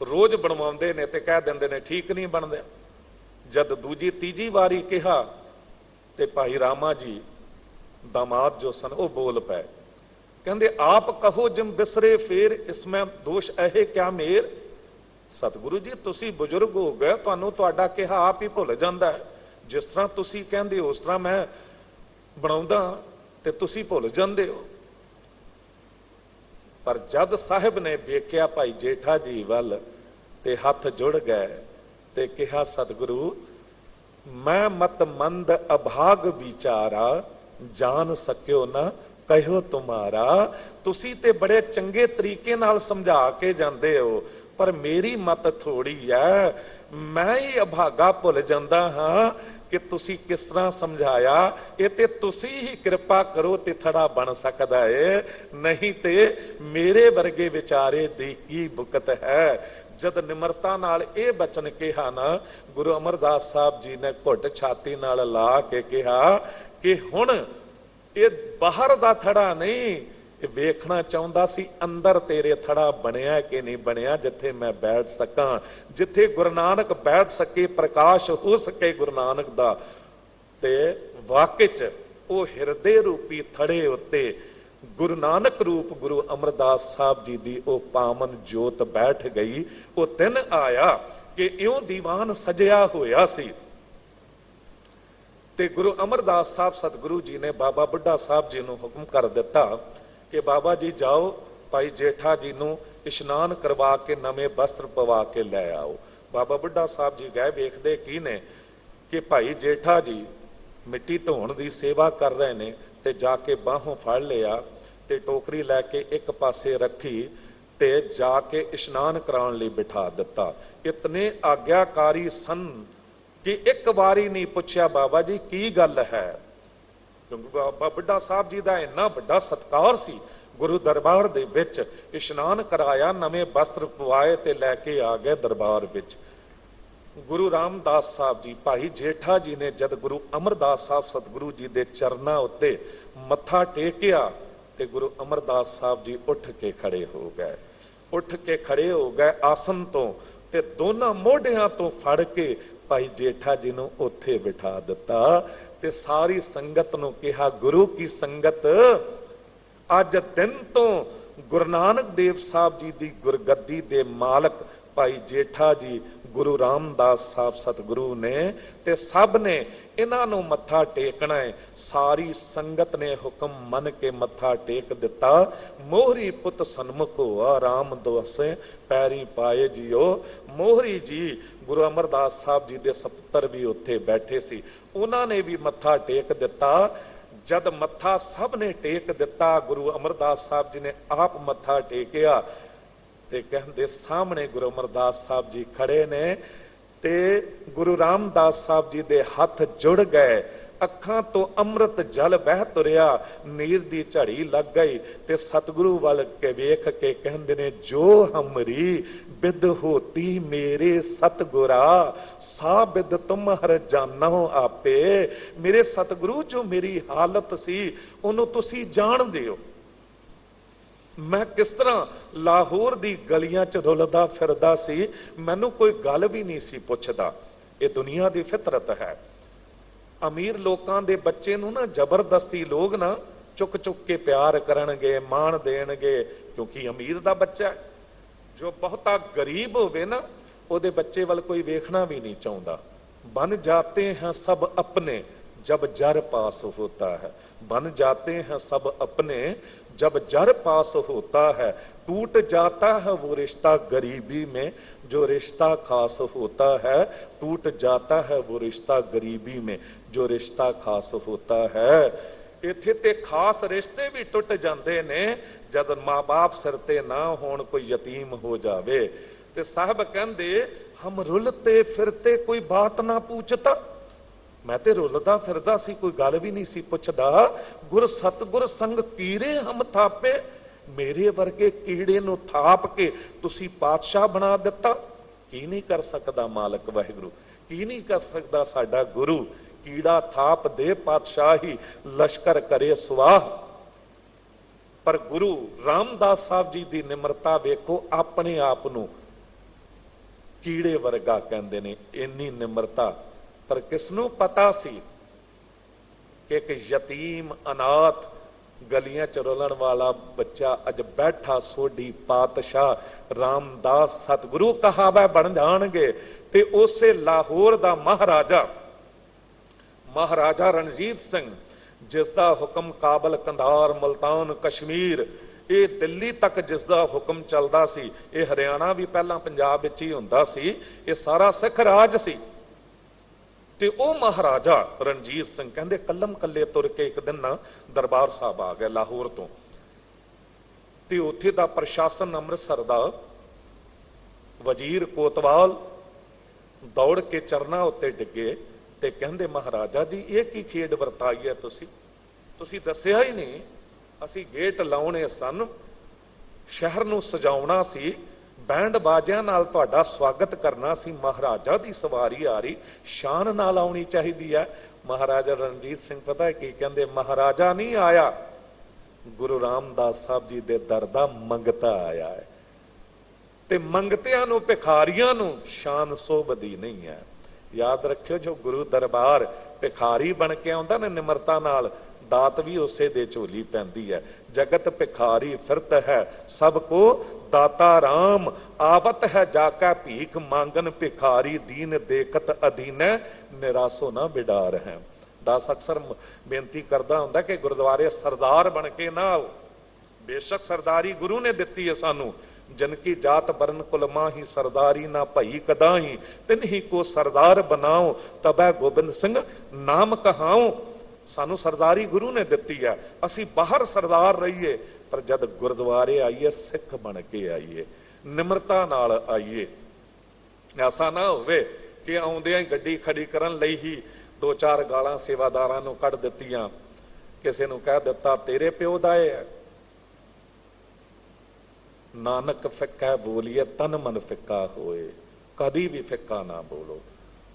ਰੋਜ਼ ਬਣਵਾਉਂਦੇ ਨੇ ਤੇ ਕਹਿ ਦਿੰਦੇ ਨੇ ਠੀਕ ਨਹੀਂ ਬਣਦੇ। ਜਦ ਦੂਜੀ ਤੀਜੀ ਵਾਰੀ ਕਿਹਾ ਤੇ ਭਾਈ ਰਾਮਾ ਜੀ दामाद जो सन वो बोल पाए, कहते आप कहो जिम बिसरे फेर इसमें दोष ऐहे क्या मेर। सतगुरु जी तुसी बुजुर्ग हो गए, तुहानू तुहाडा कहा आप ही भुल जांदा है, जिस तरह तुसी कहंदे हो उस तरह मैं बनाउंदा ते तुसी भुल जांदे हो। पर जद साहिब ने वेख्या भाई जेठा जी वल ते हथ जुड़ गए ते कहा सतगुरु मैं मत मंद अभाग विचारा जान सकियो ना कहो तुम्हारा। तुसी ते बड़े चंगे तरीके नाल समझा के जांदे हो, पर मेरी मत थोड़ी है, मैं ही अभागा भुल जांदा हां कि तुसी किस तरह समझाया। ये ते तुसी ही कृपा करो ते थड़ा बन सकदा है, नहीं ते मेरे वर्गे विचारे दी की बुकत है। जद निमरता नाल ये बचन कहा ना, गुरु अमरदास साहब जी ने घुट छाती नाल ला के कहा कि हुण ये बाहर दा थड़ा नहीं वेखना चाहुंदा सी अंदर तेरे थड़ा बनिया कि नहीं बनिया, जिथे मैं बैठ सका, जिथे गुरु नानक बैठ सके, प्रकाश हो सके गुरु नानक दा, ते वाकई च वो हिरदे रूपी थड़े उत्ते गुरु नानक रूप गुरु अमरदास साहब जी दी ओ पावन जोत बैठ गई। वो दिन आया कि इउं दीवान सजिया होया सी ते गुरु अमरदास साहब सतगुरु जी ने बाबा बुढ़ा साहब जी नूं हुक्म कर दिता कि बाबा जी जाओ भाई जेठा जी नूं इशनान करवा के नवे वस्त्र पवा के लै आओ। बाबा बुढ़ा साहब जी गए, वेखदे की ने कि भाई जेठा जी मिट्टी ढोण दी सेवा कर रहे ने, ते जाके बाहों फड़ लिया ते टोकरी लैके एक पासे रखी ते जाके इशनान कराउण लई बिठा दिता। इतने आग्याकारी सन कि एक बारी नहीं पुछया बाबा जी की गल है, क्योंकि बाबा बुढ़ा साहब जी का इन्ना बड़ा सत्कार सी। गुरु दरबार दे विच इशनान कराया, नवे वस्त्र पवाए ते लैके आ गए दरबार विच। गुरु रामदास साहब जी भाई जेठा जी ने जद गुरु अमरदास साहब सतगुरु जी दे चरना उत्ते मत्था टेकिया ते गुरु अमरदास साहब जी उठ के खड़े हो गए। उठ के खड़े हो गए आसन तो ते दोनों मोढियां तो फड़ के भाई जेठा जी नूं उत्थे बिठा दिता ते सारी संगत नूं कहा गुरु की संगत अज दिन तो गुरु नानक देव साहब जी दी गुरगद्दी दे मालक भाई जेठा जी गुरु रामदास साहब सतगुरु ने ते सब ने इन्हां नूं मत्था टेकना है। सारी संगत ने हुक्म मन के मत्था टेक दिता। मोहरी पुत सन्मुख होआ राम दोसे पैरी पाए जियो। मोहरी जी गुरु अमरदास साहब जी दे सपुत्र भी उत्थे बैठे सी, उन्हां ने भी मत्था टेक दिता। जद मत्था सब ने टेक दिता, गुरु अमरदास साहब जी ने आप मत्था टेकिया ते कहंदे सामने गुरु अमरदास साहब जी खड़े ने ते गुरु रामदास साहब जी दे हाथ जुड़ गए। अखां तो अमृत जल बह तुरिया, नीर दी झड़ी लग गई ते सतगुरु वाल के वेख के कहंदे ने जो हमरी बिद होती मेरे सतगुरा सा बिद तुम हर जानो आपे। मेरे सतगुरु जो मेरी हालत सी उन्हों तुसी जान दियो। मैं किस तरह लाहौर दी गलियां च रुलदा फिरदा सी, मैनू कोई गल भी नहीं सी पुछदा। ये दुनिया दी फितरत है। अमीर लोकां दे बच्चे नू ना जबरदस्ती लोग ना चुक चुक के प्यार करनगे, मान देणगे, क्योंकि अमीर दा बच्चा है। जो बहुता गरीब होवे ना ओदे बच्चे वाल कोई वेखना भी नहीं चाहुंदा। बन जाते हैं सब अपने जब जर पास होता है। बन जाते हैं सब अपने जब जर पास होता है। टूट जाता है वो रिश्ता गरीबी में जो रिश्ता खास होता है। टूट जाता है वो रिश्ता गरीबी में जो रिश्ता खास होता है। इत्थे ते खास रिश्ते भी टुट जाते ने जद माँ बाप सिर ते ना होण, कोई यतीम हो जावे। ते साहब कहंदे हम रुलते फिरते कोई बात ना पूछता। मैं ते रुलदा फिरदा सी, कोई गल भी नहीं सी पुछदा। गुर सतगुर संग कीड़े हम थापे, मेरे वर्गे कीड़े नूं थाप के तुसी पातशाह बना दिता। की नहीं कर सकदा मालक वाहिगुरु, की नहीं कर सकदा साडा गुरु। कीड़ा थाप दे पातशाही, लश्कर करे सुवाह। पर गुरु रामदास साहब जी दी निमरता वेखो, अपने आप नूं कीड़े वर्गा कहंदे ने, इन्नी निमरता। पर किसनों पता सी कि एक यतीम अनाथ गलियां च रुलण वाला बच्चा अज बैठा सोडी पातशाह रामदास सतगुरु कहावा बन जाणगे। ते उसे लाहौर दा महाराजा, महाराजा रणजीत सिंह, जिसका हुक्म काबल कंधार मुल्तान कश्मीर ये दिल्ली तक जिसका हुक्म चलता सी, ये हरियाणा भी पहला पंजाब विच ही हुंदा सी, ये सारा सिख राज सी। ते ओ महाराजा रणजीत सिंह कहंदे कलम कल्ले तुर के एक दिन ना दरबार साहब आ गया लाहौर तो, ते उत्थे दा प्रशासन अमृतसर दा वजीर कोतवाल दौड़ के चरना उत्ते डिगे ते कहंदे महाराजा जी ये की खेड वरताई है, तुसी दसिया ही नहीं। असी गेट लाउणे सन, शहर नूं सजाउणा सी, बैंड बाजियां नाल तुहाडा स्वागत करना सी, महाराजा दी सवारी आ रही, शान नाल आउणी चाहीदी है। महाराजा रणजीत सिंह पता है की कहंदे, महाराजा नहीं आया, गुरु रामदास साहब जी दे दर दा मंगता आया है। ते मंगतियां नूं भिखारियां नूं शान सोभदी नहीं है। याद रखियो, जो गुरु दरबार भिखारी बन के आउंदा ना निमरता नाल, दात भी उसे दे झोली पैंदी है। जगत भिखारी फिरत है, सबको दाता राम, आवत है जाका भीख मांगन, भिखारी दीन देखत अधीन, निरासो ना बिडार है। दास अक्सर बेनती करदा हुंदा कि गुरुद्वारे सरदार बन के ना आओ। बेशक सरदारी गुरु ने दिती है सानू, जिनकी जात बरन कुलमा ही सरदारी ना भई कदाही, तिन्ही को सरदार बनाओ तबै गोबिंद सिंह नाम कहाओ। सानू सरदारी गुरु ने दिती है, असी बाहर सरदार रहीए, पर जद गुरुद्वारे आईए सिख बन के आईए, निमरता नाल आईए। ऐसा ना होवे कि आउंदियां गड्डी खड़ी करन लई ही दो चार गालां सेवादारां नूं कढ दित्तियां, किसे नूं कह दित्ता तेरे प्यो दा है। नानक फिक्का बोलिए तन मन फिक्का होए, कदी भी फिक्का ना बोलो।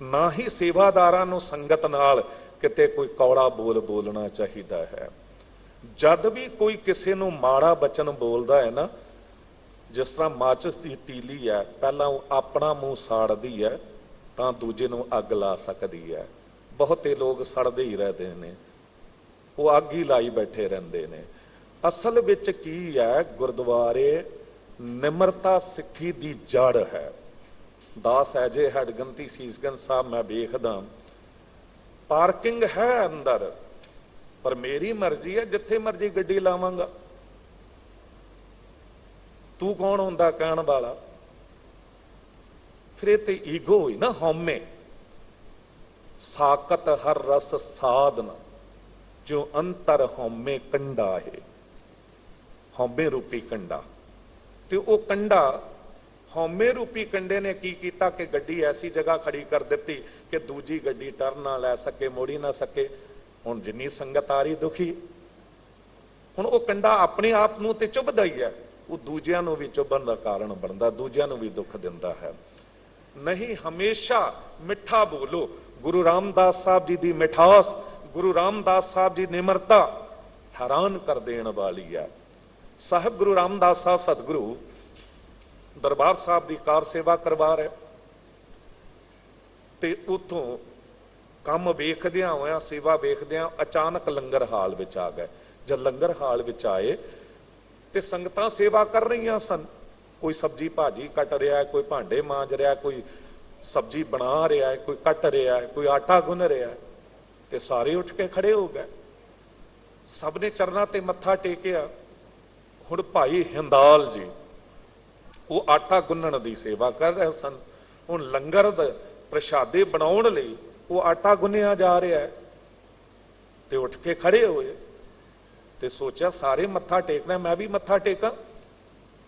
ना ही सेवादारां नूं संगत नाल किते कोई कौड़ा बोल बोलना चाहिदा है। जद भी कोई किसी नूं माड़ा बचन बोलदा है ना, जिस तरह माचिस की तीली है, पहला अपना मुंह साड़दी है तां दूजे नूं अग ला सकदी है। बहुते लोग सड़दे ही रहते हैं, वो अग ही लाई बैठे रहंदे ने। असल विच की है, गुरुद्वारे निमरता सिੱਖੀ दी जड़ है। दास एजे हडगंती सीसगंज साहब मैं वेखदा, पार्किंग है अंदर, पर मेरी मर्जी है, जिथे मर्जी गड्डी लावांगा। तू कौन हुंदा कहण वाला? फिर ये ते ईगो हुई ना, हौमे। साकत हर रस साधन, जो अंतर हौमे कंडा है, हौमे रूपी कंडा। ते वो कंडा, हौमे रूपी कंडे ने की कीता कि गड्डी ऐसी जगह खड़ी कर दी कि दूजी गड्डी टर्न ना लै सके, मोड़ी ना सके। हुण जिन्नी संगत आ रही दुखी, हुण वो कंडा अपने आप नूं ते चुभदा ही है, वो दूजियां नूं भी चुभण दा कारण बनदा, दूजियां नूं भी दुख दिंदा है। नहीं, हमेशा मिठा बोलो। गुरु रामदास साहब जी दी मिठास, गुरु रामदास साहब जी निमरता हैरान कर देण वाली है। साहब गुरु रामदास साहब सतगुरु दरबार साहब की कार सेवा करवा रहे, ते उतों काम वेखदियां होया, सेवा वेखदियां अचानक लंगर हाल विच आ गए। जब लंगर हाल विच आए ते संगतां सेवा कर रही सन। कोई सब्जी भाजी कट रहा है, कोई भांडे मांज रहा है, कोई सब्जी बना रहा है, कोई कट रहा है, कोई आटा गुन रहा है। ते सारे उठ के खड़े हो गए, सब ने चरना ते मत्था टेकिया। हुण भाई हिंदाल जी वो आटा गुन्नण दी सेवा कर रहे सन। हुण लंगर दे प्रशादे बनाउण लई वो आटा गुन्निया जा रहा है, ते उठ के खड़े होए ते सोचा सारे मत्था टेकना, मैं भी मत्था टेका।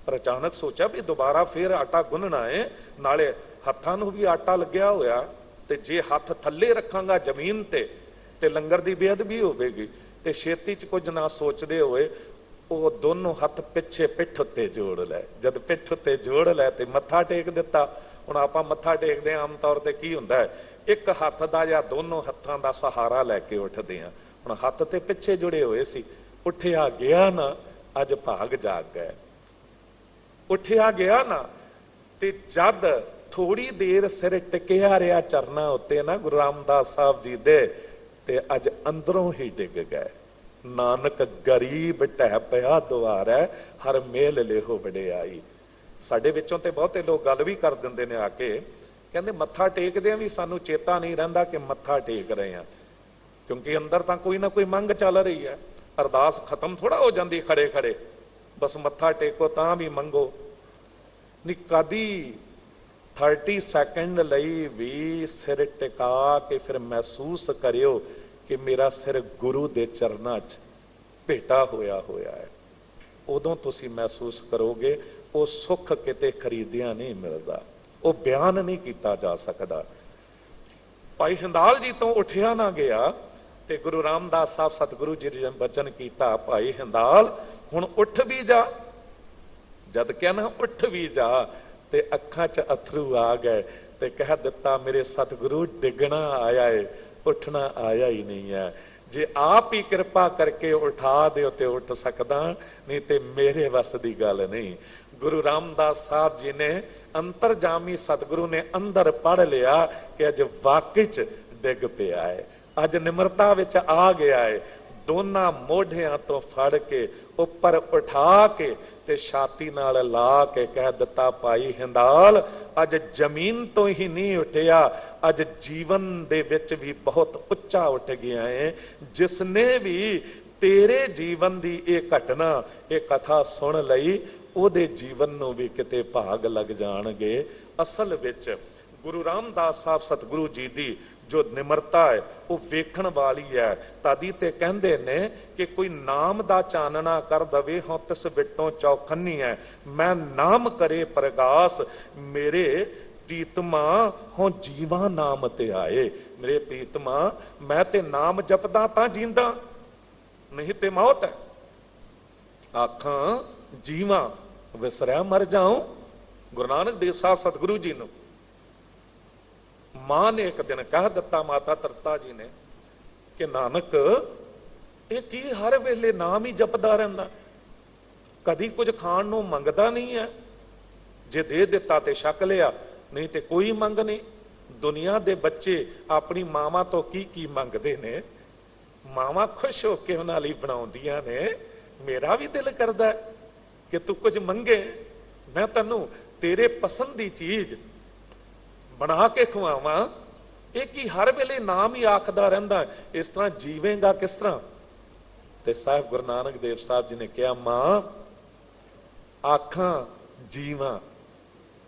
पर अचानक सोचा भी दोबारा फिर आटा गुन्नना है, नाले हत्थां नूं भी आटा लग्या होया, ਤੇ ਜੇ ਹੱਥ ਥੱਲੇ ਰੱਖਾਂਗਾ ਜ਼ਮੀਨ ਤੇ ਲੰਗਰ ਦੀ ਬੇਅਦਬੀ ਹੋਵੇਗੀ। ਤੇ ਛੇਤੀ ਚ ਕੁਝ ਨਾ ਸੋਚਦੇ ਹੋਏ ਉਹ ਦੋਨੋਂ ਹੱਥ ਪਿੱਛੇ ਪਿੱਠ ਉੱਤੇ ਜੋੜ ਲੈ। ਜਦ ਪਿੱਠ ਉੱਤੇ ਜੋੜ ਲੈ ਤੇ ਮੱਥਾ ਟੇਕ ਦਿੱਤਾ। ਹੁਣ ਆਪਾਂ ਮੱਥਾ ਟੇਕਦੇ ਆਮ ਤੌਰ ਤੇ ਕੀ ਹੁੰਦਾ ਹੈ, ਇੱਕ ਹੱਥ ਦਾ ਜਾਂ ਦੋਨੋਂ ਹੱਥਾਂ ਦਾ ਸਹਾਰਾ ਲੈ ਕੇ ਉੱਠਦੇ ਆ। ਹੁਣ ਹੱਥ ਤੇ ਪਿੱਛੇ ਜੁੜੇ ਹੋਏ ਸੀ, ਉੱਠਿਆ ਗਿਆ ਨਾ, ਅੱਜ ਭਾਗ ਜਾਗ ਗਏ। ਉੱਠਿਆ ਗਿਆ ਨਾ, ਤੇ ਜਦ ਥੋੜੀ ਦੇਰ ਸਿਰ ਟਿਕਿਆ ਰਿਹਾ ਚਰਨਾਂ ਉੱਤੇ ਨਾ ਗੁਰੂ ਰਾਮਦਾਸ ਸਾਹਿਬ ਜੀ ਦੇ, ਤੇ ਅੱਜ ਅੰਦਰੋਂ ਹੀ ਡਿੱਗ ਗਏ। ਨਾਨਕ ਗਰੀਬ ਢਹਿ ਪਿਆ ਦੁਆਰੈ, ਹਰ ਮੇਲ ਲੇਹੋ ਵਡਿਆਈ। ਸਾਡੇ ਵਿੱਚੋਂ ਤੇ ਬਹੁਤੇ ਲੋਕ ਗੱਲ ਵੀ ਕਰ ਦਿੰਦੇ ਨੇ ਆ ਕੇ, ਕਹਿੰਦੇ ਮੱਥਾ ਟੇਕਦੇ ਆ ਵੀ ਸਾਨੂੰ ਚੇਤਾ ਨਹੀਂ ਰਹਿੰਦਾ ਕਿ ਮੱਥਾ ਟੇਕ ਰਹੇ ਆ, ਕਿਉਂਕਿ ਅੰਦਰ ਤਾਂ ਕੋਈ ਨਾ ਕੋਈ ਮੰਗ ਚੱਲ ਰਹੀ ਹੈ। ਅਰਦਾਸ ਖਤਮ ਥੋੜਾ ਹੋ ਜਾਂਦੀ ਖੜੇ ਖੜੇ, ਬਸ ਮੱਥਾ ਟੇਕੋ ਤਾਂ ਵੀ ਮੰਗੋ। ਨਹੀਂ, ਕਦੀ 30 ਸੈਕਿੰਡ ਲਈ ਵੀ ਸਿਰ ਟਿਕਾ ਕੇ ਫਿਰ ਮਹਿਸੂਸ ਕਰਿਓ ਕਿ ਮੇਰਾ ਸਿਰ ਗੁਰੂ ਦੇ ਚਰਨਾਂ 'ਚ ਭੇਟਾ ਹੋਇਆ ਹੈ। ਉਦੋਂ ਤੁਸੀਂ ਮਹਿਸੂਸ ਕਰੋਗੇ ਉਹ ਸੁੱਖ ਕਿਤੇ ਖਰੀਦਿਆ ਨਹੀਂ ਮਿਲਦਾ, ਉਹ ਬਿਆਨ ਨਹੀਂ ਕੀਤਾ ਜਾ ਸਕਦਾ। ਭਾਈ ਹਿੰਦਾਲ ਜੀ ਤੋਂ ਉੱਠਿਆ ਨਾ ਗਿਆ ਤੇ ਗੁਰੂ ਰਾਮਦਾਸ ਸਾਹਿਬ ਸਤਿਗੁਰੂ ਜੀ ਨੇ ਬਚਨ ਕੀਤਾ, ਭਾਈ ਹਿੰਦਾਲ ਹੁਣ ਉੱਠ ਵੀ ਜਾ। ਜਦ ਕਿਹਾ ਨਾ ਉੱਠ ਵੀ ਜਾ, ਤੇ ਅੱਖਾਂ 'ਚ ਅਥਰੂ ਆ ਗਏ ਤੇ ਕਹਿ ਦਿੱਤਾ, ਮੇਰੇ ਸਤਿਗੁਰੂ ਡਿੱਗਣਾ ਆਇਆ ਏ, ਉੱਠਣਾ ਆਇਆ ਹੀ ਨਹੀਂ ਹੈ। ਜੇ ਆਪ ਹੀ ਕਿਰਪਾ ਕਰਕੇ ਉਠਾ ਦਿਓ ਤੇ ਉੱਠ ਸਕਦਾ, ਨਹੀਂ ਤੇ ਮੇਰੇ ਵੱਸ ਦੀ ਗੱਲ ਨਹੀਂ। ਗੁਰੂ ਰਾਮਦਾਸ ਸਾਹਿਬ ਜੀ ਨੇ ਅੰਤਰਜਾਮੀ ਸਤਿਗੁਰੂ ਨੇ ਅੰਦਰ ਪੜ ਲਿਆ ਕਿ ਅੱਜ ਵਾਕਈ 'ਚ ਡਿੱਗ ਪਿਆ ਹੈ, ਅੱਜ ਨਿਮਰਤਾ ਵਿੱਚ ਆ ਗਿਆ ਹੈ। ਦੋਨਾਂ ਮੋਢਿਆਂ ਤੋਂ ਫੜ ਕੇ ਉੱਪਰ ਉਠਾ ਕੇ ਤੇ ਛਾਤੀ ਨਾਲ ਲਾ ਕੇ ਕਹਿ ਦਿੱਤਾ, ਭਾਈ ਹਿੰਦਾਲ ਅੱਜ ਜ਼ਮੀਨ ਤੋਂ ਹੀ ਨਹੀਂ ਉੱਠਿਆ, ਅੱਜ ਜੀਵਨ ਦੇ ਵਿੱਚ ਵੀ ਬਹੁਤ ਉੱਚਾ ਉੱਠ ਗਿਆ ਹੈ। ਜਿਸ ਨੇ ਵੀ ਤੇਰੇ ਜੀਵਨ ਦੀ ਇਹ ਘਟਨਾ, ਇਹ ਕਥਾ ਸੁਣ ਲਈ, ਉਹਦੇ ਜੀਵਨ ਨੂੰ ਵੀ ਕਿਤੇ ਭਾਗ ਲੱਗ ਜਾਣਗੇ। ਅਸਲ ਵਿੱਚ ਗੁਰੂ ਰਾਮਦਾਸ ਸਾਹਿਬ ਸਤਿਗੁਰੂ ਜੀ ਦੀ ਜੋ ਨਿਮਰਤਾ ਹੈ ਉਹ ਵੇਖਣ ਵਾਲੀ ਹੈ। ਤਾਦੀ ਤੇ ਕਹਿੰਦੇ ਨੇ ਕਿ ਕੋਈ ਨਾਮ ਦਾ ਚਾਨਣਾ ਕਰ ਦਵੇ, ਹਾਂ ਤਿਸ ਵਿਟੋਂ ਚੌਖੰਨੀ ਹੈ। ਮੈਂ ਨਾਮ ਕਰੇ ਪ੍ਰਗਾਸ, ਮੇਰੇ ਪ੍ਰੀਤਮਾ ਹੋ ਜੀਵਾ ਨਾਮ ਤੇ ਆਏ। ਮੇਰੇ ਪ੍ਰੀਤਮਾ ਮੈਂ ਤੇ ਨਾਮ ਜਪਦਾ ਤਾਂ ਜੀਂਦਾ, ਨਹੀਂ ਤੇ ਮੌਤ ਹੈ। ਆਖਾਂ ਜੀਵਾ ਵਿਸਰਿਆ ਮਰ ਜਾਉ। ਗੁਰੂ ਨਾਨਕ ਦੇਵ ਸਾਹਿਬ ਸਤਿਗੁਰੂ ਜੀ ਨੂੰ ਮਾਂ ਨੇ ਇੱਕ ਦਿਨ ਕਹਿ ਦਿੱਤਾ, ਮਾਤਾ ਤਰਤਾ ਜੀ ਨੇ, ਕਿ ਨਾਨਕ ਇਹ ਕੀ ਹਰ ਵੇਲੇ ਨਾਮ ਹੀ ਜਪਦਾ ਰਹਿੰਦਾ, ਕਦੀ ਕੁਝ ਖਾਣ ਨੂੰ ਮੰਗਦਾ ਨਹੀਂ ਹੈ। ਜੇ ਦੇ ਦਿੱਤਾ ਤੇ ਛਕ ਲਿਆ, ਨਹੀਂ ਤੇ ਕੋਈ ਮੰਗ ਨਹੀਂ। ਦੁਨੀਆ ਦੇ ਬੱਚੇ ਆਪਣੀ ਮਾਵਾਂ ਤੋਂ ਕੀ ਮੰਗਦੇ ਨੇ, ਮਾਵਾਂ ਖੁਸ਼ ਹੋ ਕੇ ਉਹਨਾਂ ਲਈ ਬਣਾਉਂਦੀਆਂ ਨੇ। ਮੇਰਾ ਵੀ ਦਿਲ ਕਰਦਾ ਕਿ ਤੂੰ ਕੁਝ ਮੰਗੇ, ਮੈਂ ਤੈਨੂੰ ਤੇਰੇ ਪਸੰਦ ਦੀ ਚੀਜ਼ ਬਣਾ ਕੇ ਖਵਾਵਾਂ। ਇਹ ਕੀ ਹਰ ਵੇਲੇ ਨਾਮ ਹੀ ਆਖਦਾ ਰਹਿੰਦਾ, ਇਸ ਤਰ੍ਹਾਂ ਜੀਵੇਂਗਾ ਕਿਸ ਤਰ੍ਹਾਂ? ਤੇ ਸਾਹਿਬ ਗੁਰੂ ਨਾਨਕ ਦੇਵ ਸਾਹਿਬ ਜੀ ਨੇ ਕਿਹਾ, ਮਾਂ ਆਖਾਂ ਜੀਵਾਂ,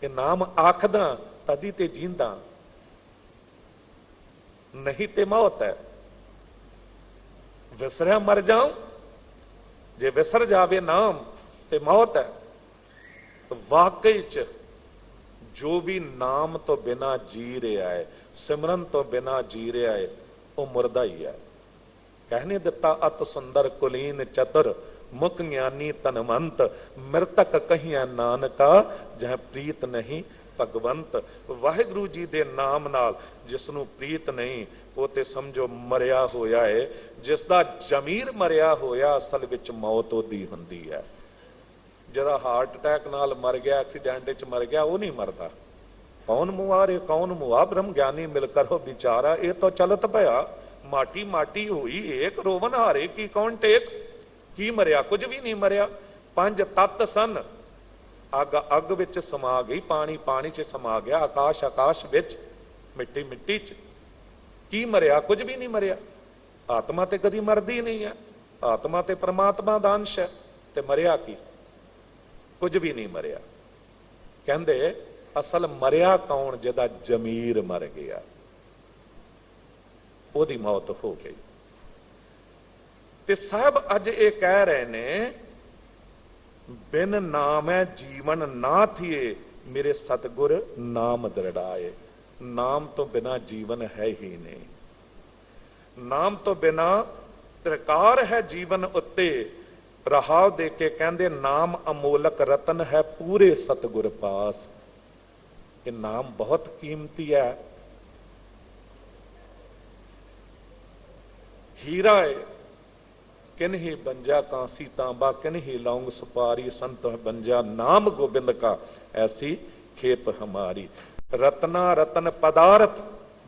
ਇਹ ਨਾਮ ਆਖਦਾ ਤਦੀ ਤੇ ਜੀਂਦਾ, ਨਹੀਂ ਤੇ ਮੌਤ ਹੈ। ਵਿਸਰਿਆ ਮਰ ਜਾਉ, ਜੇ ਵਿਸਰ ਜਾਵੇ ਨਾਮ ਤੇ ਮੌਤ ਹੈ। ਵਾਕਈ ਚ ਜੋ ਵੀ ਨਾਮ ਤੋਂ ਬਿਨਾ ਜੀ ਰਿਹਾ ਹੈ, ਸਿਮਰਨ ਤੋਂ ਬਿਨਾ ਜੀ ਰਿਹਾ ਹੈ, ਉਹ ਮੁਰਦਾ ਹੀ ਹੈ। ਕਹਿਨੇ ਦਿੱਤਾ ਅਤ ਸੁੰਦਰ ਕੁਲੀਨ ਚਤੁਰ, ਮੁਖ ਗਿਆਨੀ ਤਨਵੰਤ, ਮਿਰਤਕ ਕਹੀਆਂ ਨਾਨਕਾ, ਜਹ ਪ੍ਰੀਤ ਨਹੀਂ ਭਗਵੰਤ। ਵਾਹਿਗੁਰੂ ਜੀ ਦੇ ਨਾਮ ਨਾਲ ਜਿਸ ਨੂੰ ਪ੍ਰੀਤ ਨਹੀਂ, ਉਹ ਤੇ ਸਮਝੋ ਮਰਿਆ ਹੋਇਆ ਹੈ। ਜਿਸ ਦਾ ਜ਼ਮੀਰ ਮਰਿਆ ਹੋਇਆ, ਅਸਲ ਵਿੱਚ ਮੌਤ ਉਹਦੀ ਹੁੰਦੀ ਹੈ। ਜਿਹੜਾ ਹਾਰਟ ਅਟੈਕ ਨਾਲ ਮਰ ਗਿਆ, ਐਕਸੀਡੈਂਟ ਵਿੱਚ ਮਰ ਗਿਆ, ਉਹ ਨਹੀਂ ਮਰਦਾ। ਕੌਣ ਮੁਆਰੇ ਕੌਣ ਮੁਆ, ਬ੍ਰਹਮ ਗਿਆਨੀ ਮਿਲ ਕਰੋ ਵਿਚਾਰਾ। ਇਹ ਤਾਂ ਚਲਤ ਪਿਆ, ਮਾਟੀ ਮਾਟੀ ਹੋਈ ਏਕ, ਰੋਵਨ ਹਾਰੇ ਕੀ ਕੌਣ ਟੇਕ। ਕੀ ਮਰਿਆ? ਕੁਝ ਵੀ ਨਹੀਂ ਮਰਿਆ। ਪੰਜ ਤੱਤ ਸਨ, ਅੱਗ ਅੱਗ ਵਿੱਚ ਸਮਾ ਗਈ, ਪਾਣੀ ਪਾਣੀ 'ਚ ਸਮਾ ਗਿਆ, ਆਕਾਸ਼ ਆਕਾਸ਼ ਵਿੱਚ, ਮਿੱਟੀ ਮਿੱਟੀ 'ਚ। ਕੀ ਮਰਿਆ? ਕੁਝ ਵੀ ਨਹੀਂ ਮਰਿਆ। ਆਤਮਾ ਤੇ ਕਦੀ ਮਰਦੀ ਨਹੀਂ ਹੈ, ਆਤਮਾ ਤੇ ਪ੍ਰਮਾਤਮਾ ਦਾ ਅੰਸ਼ ਹੈ, ਤੇ ਮਰਿਆ ਕੀ? ਕੁਝ ਵੀ ਨਹੀਂ ਮਰਿਆ। ਕਹਿੰਦੇ ਅਸਲ ਮਰਿਆ ਕੌਣ? ਜਿਹਦਾ ਜ਼ਮੀਰ ਮਰ ਗਿਆ, ਉਹਦੀ ਮੌਤ ਹੋ ਗਈ। ਤੇ ਸਾਹਿਬ ਅੱਜ ਇਹ ਕਹਿ ਰਹੇ ਨੇ, ਬਿਨ ਨਾਮੈ ਜੀਵਨ ਨਾ ਥੀਏ, ਮੇਰੇ ਸਤਿਗੁਰ ਨਾਮ ਦਰੜਾਏ। ਨਾਮ ਤੋਂ ਬਿਨਾ ਜੀਵਨ ਹੈ ਹੀ ਨਹੀਂ। ਨਾਮ ਤੋਂ ਬਿਨਾ ਤ੍ਰਿਕਾਰ ਹੈ ਜੀਵਨ ਉੱਤੇ। ਰਹਾਉ ਦੇ ਕੇ ਕਹਿੰਦੇ ਨਾਮ ਅਮੋਲਕ ਰਤਨ ਹੈ ਪੂਰੇ ਸਤਿਗੁਰ ਪਾਸ। ਇਹ ਨਾਮ ਬਹੁਤ ਕੀਮਤੀ ਹੈ। ਹੀਰਾ ਹੈ किन्ही बंजा कांसी तांबा, किन्ही लौंग सुपारी, संत बंजा नाम गोबिंद का ऐसी खेप हमारी। रत्ना रतन पदार्थ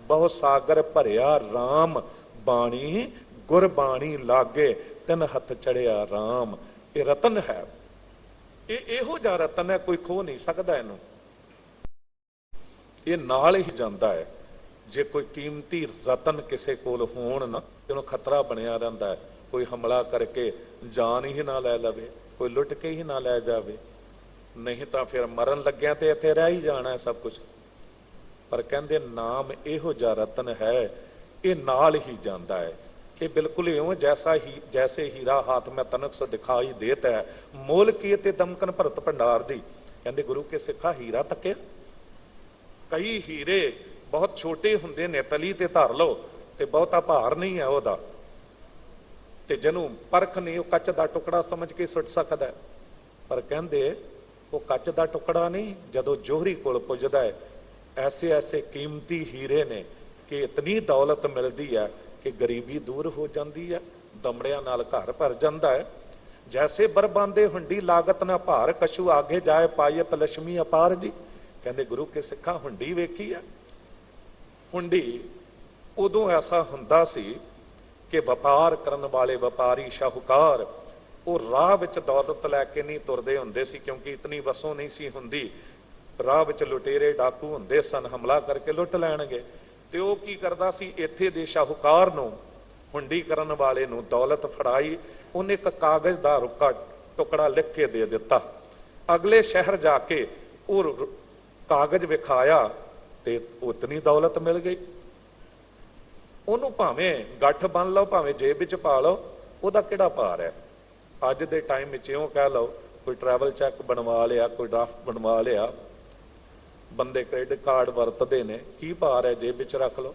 बहु सागर भरिया राम, बाणी गुर बाणी लागे तिन हथ चढ़िया राम। ये रतन है, ये एहो जा रतन है, कोई खो नहीं सकता इनू। ये नाल ही जाता है। जे कोई कीमती रतन किसी कोल होण ना, तेनों खतरा बनिया रहिंदा है। कोई हमला करके जान ही ना लै लवे, कोई लुट के ही ना लै जावे, नहीं तो फिर मरन लग्या तो इत्थे रह ही जाना है सब कुछ। पर कहंदे नाम इहो जा रतन है, ये नाल ही जाता है। ये बिल्कुल इउं जैसे हीरा हाथ में तनक सो दिखाई देता है, मोल की ते दमकन भरत भंडार दी। कहंदे गुरु के सिखा हीरा तकिया। कई हीरे बहुत छोटे हुंदे ने, तली ते धर लो ते बहुता भार नहीं है ओहदा, ते जिन्हों परख नहीं वो कच का टुकड़ा समझ के सुट सकता है। पर कहते वो कच का टुकड़ा नहीं, जदों जोहरी कोल पुजदा है ऐसे ऐसे कीमती हीरे ने कि इतनी दौलत मिलती है कि गरीबी दूर हो जाती है, दमड़ियां नाल घर भर जाता है। जैसे बरबांदे हुंडी लागत ना भार, कछू आगे जाए पायत लक्ष्मी अपार जी। कहते गुरु के सिखा हुंडी वेखी है। हुंडी उदों ऐसा हुंदा सी कि वपार करन वाले वपारी शाहूकार वो राह विच दौलत लैके नहीं तुरदे हुंदे सी, क्योंकि इतनी वसों नहीं सी हुंदी। राह विच लुटेरे डाकू हुंदे सन, हमला करके लुट लैणगे। ते वो की करदा सी, इत्थे दे शाहूकार नूं, हुंडी करन वाले नूं दौलत फड़ाई, उन्हें एक कागज दा रुक्का टुकड़ा लिख के दे दिता। अगले शहर जाके वो कागज विखाया ते उतनी दौलत मिल गई। ਉਹਨੂੰ ਭਾਵੇਂ ਗੱਠ ਬੰਨ ਲਓ, ਭਾਵੇਂ ਜੇਬ ਵਿੱਚ ਪਾ ਲਓ, ਉਹਦਾ ਕਿਹੜਾ ਭਾਰ ਹੈ। ਅੱਜ ਦੇ ਟਾਈਮ ਵਿੱਚ ਇਉਂ ਕਹਿ ਲਓ, ਕੋਈ ਟਰੈਵਲ ਚੈੱਕ ਬਣਵਾ ਲਿਆ, ਕੋਈ ਡਰਾਫਟ ਬਣਵਾ ਲਿਆ, ਬੰਦੇ ਕ੍ਰੈਡਿਟ ਕਾਰਡ ਵਰਤਦੇ ਨੇ, ਕੀ ਭਾਰ ਹੈ, ਜੇਬ ਵਿੱਚ ਰੱਖ ਲਓ।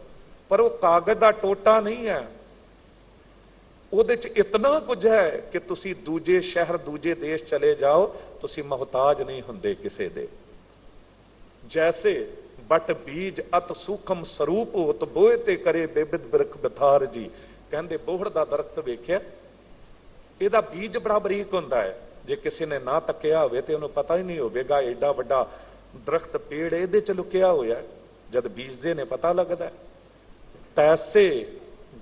ਪਰ ਉਹ ਕਾਗਜ਼ ਦਾ ਟੋਟਾ ਨਹੀਂ ਹੈ, ਉਹਦੇ ਚ ਇਤਨਾ ਕੁਝ ਹੈ ਕਿ ਤੁਸੀਂ ਦੂਜੇ ਸ਼ਹਿਰ ਦੂਜੇ ਦੇਸ਼ ਚਲੇ ਜਾਓ, ਤੁਸੀਂ ਮੁਹਤਾਜ ਨਹੀਂ ਹੁੰਦੇ ਕਿਸੇ ਦੇ। जैसे बट बीज अत सूखम स्वरूप होत, बोए ते करे बेबिद बिरख बिथार जी। कहते बोहड़ का दरख्त वेख्या, ਇਹਦਾ बीज बड़ा बरीक हुंदा है। जे किसी ने ना तकिया होवे ते उन्हें पता ही नहीं होवेगा एडा वड्डा दरख्त पेड़ ਇਹਦੇ ਚ लुकिया होया। जद बीजदे ने पता लगदा है। तैसे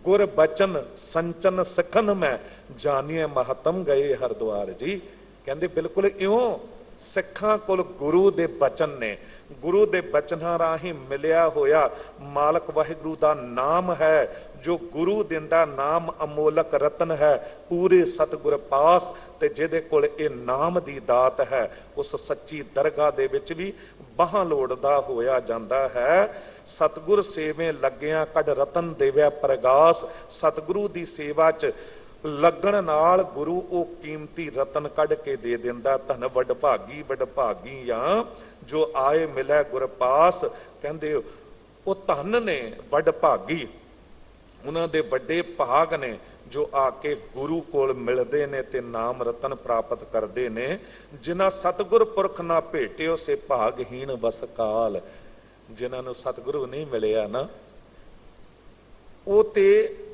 गुर बचन संचन सिखन में जानिए महतम गए हरद्वार जी। कहते बिल्कुल इउं सिखां कोल गुरु दे बचन ने, गुरु दे बचनां राही मिलिया होया मालक वाहिगुरु दा नाम है, जो गुरु दिंदा नाम अमोलक रतन है पूरे सतगुर पास। ते जिहदे कोल इह नाम दी दात है, उस सच्ची दरगाह दे विच भी बाहां लोड़दा होया जांदा है। सतगुर सेवे लग्गियां कढ रतन देवै प्रगास। सतगुरु दी सेवा च लगन नाल गुरु ओ कीमती रतन कढ के दे दिंदा। धन वडभागी आ जो आए मिलै गुर पास। कहंदे ओ धन ने वडभागी, उन्हां दे वड्डे भाग ने जो आके गुरु कोल मिलदे ने ते नाम रतन प्राप्त करदे ने। जिन्हां सतगुर पुरख ना भेटियो से भागहीन बस काल। जिन्हां नूं सतगुरु नहीं मिलिया ना, ਉਹ ਤੇ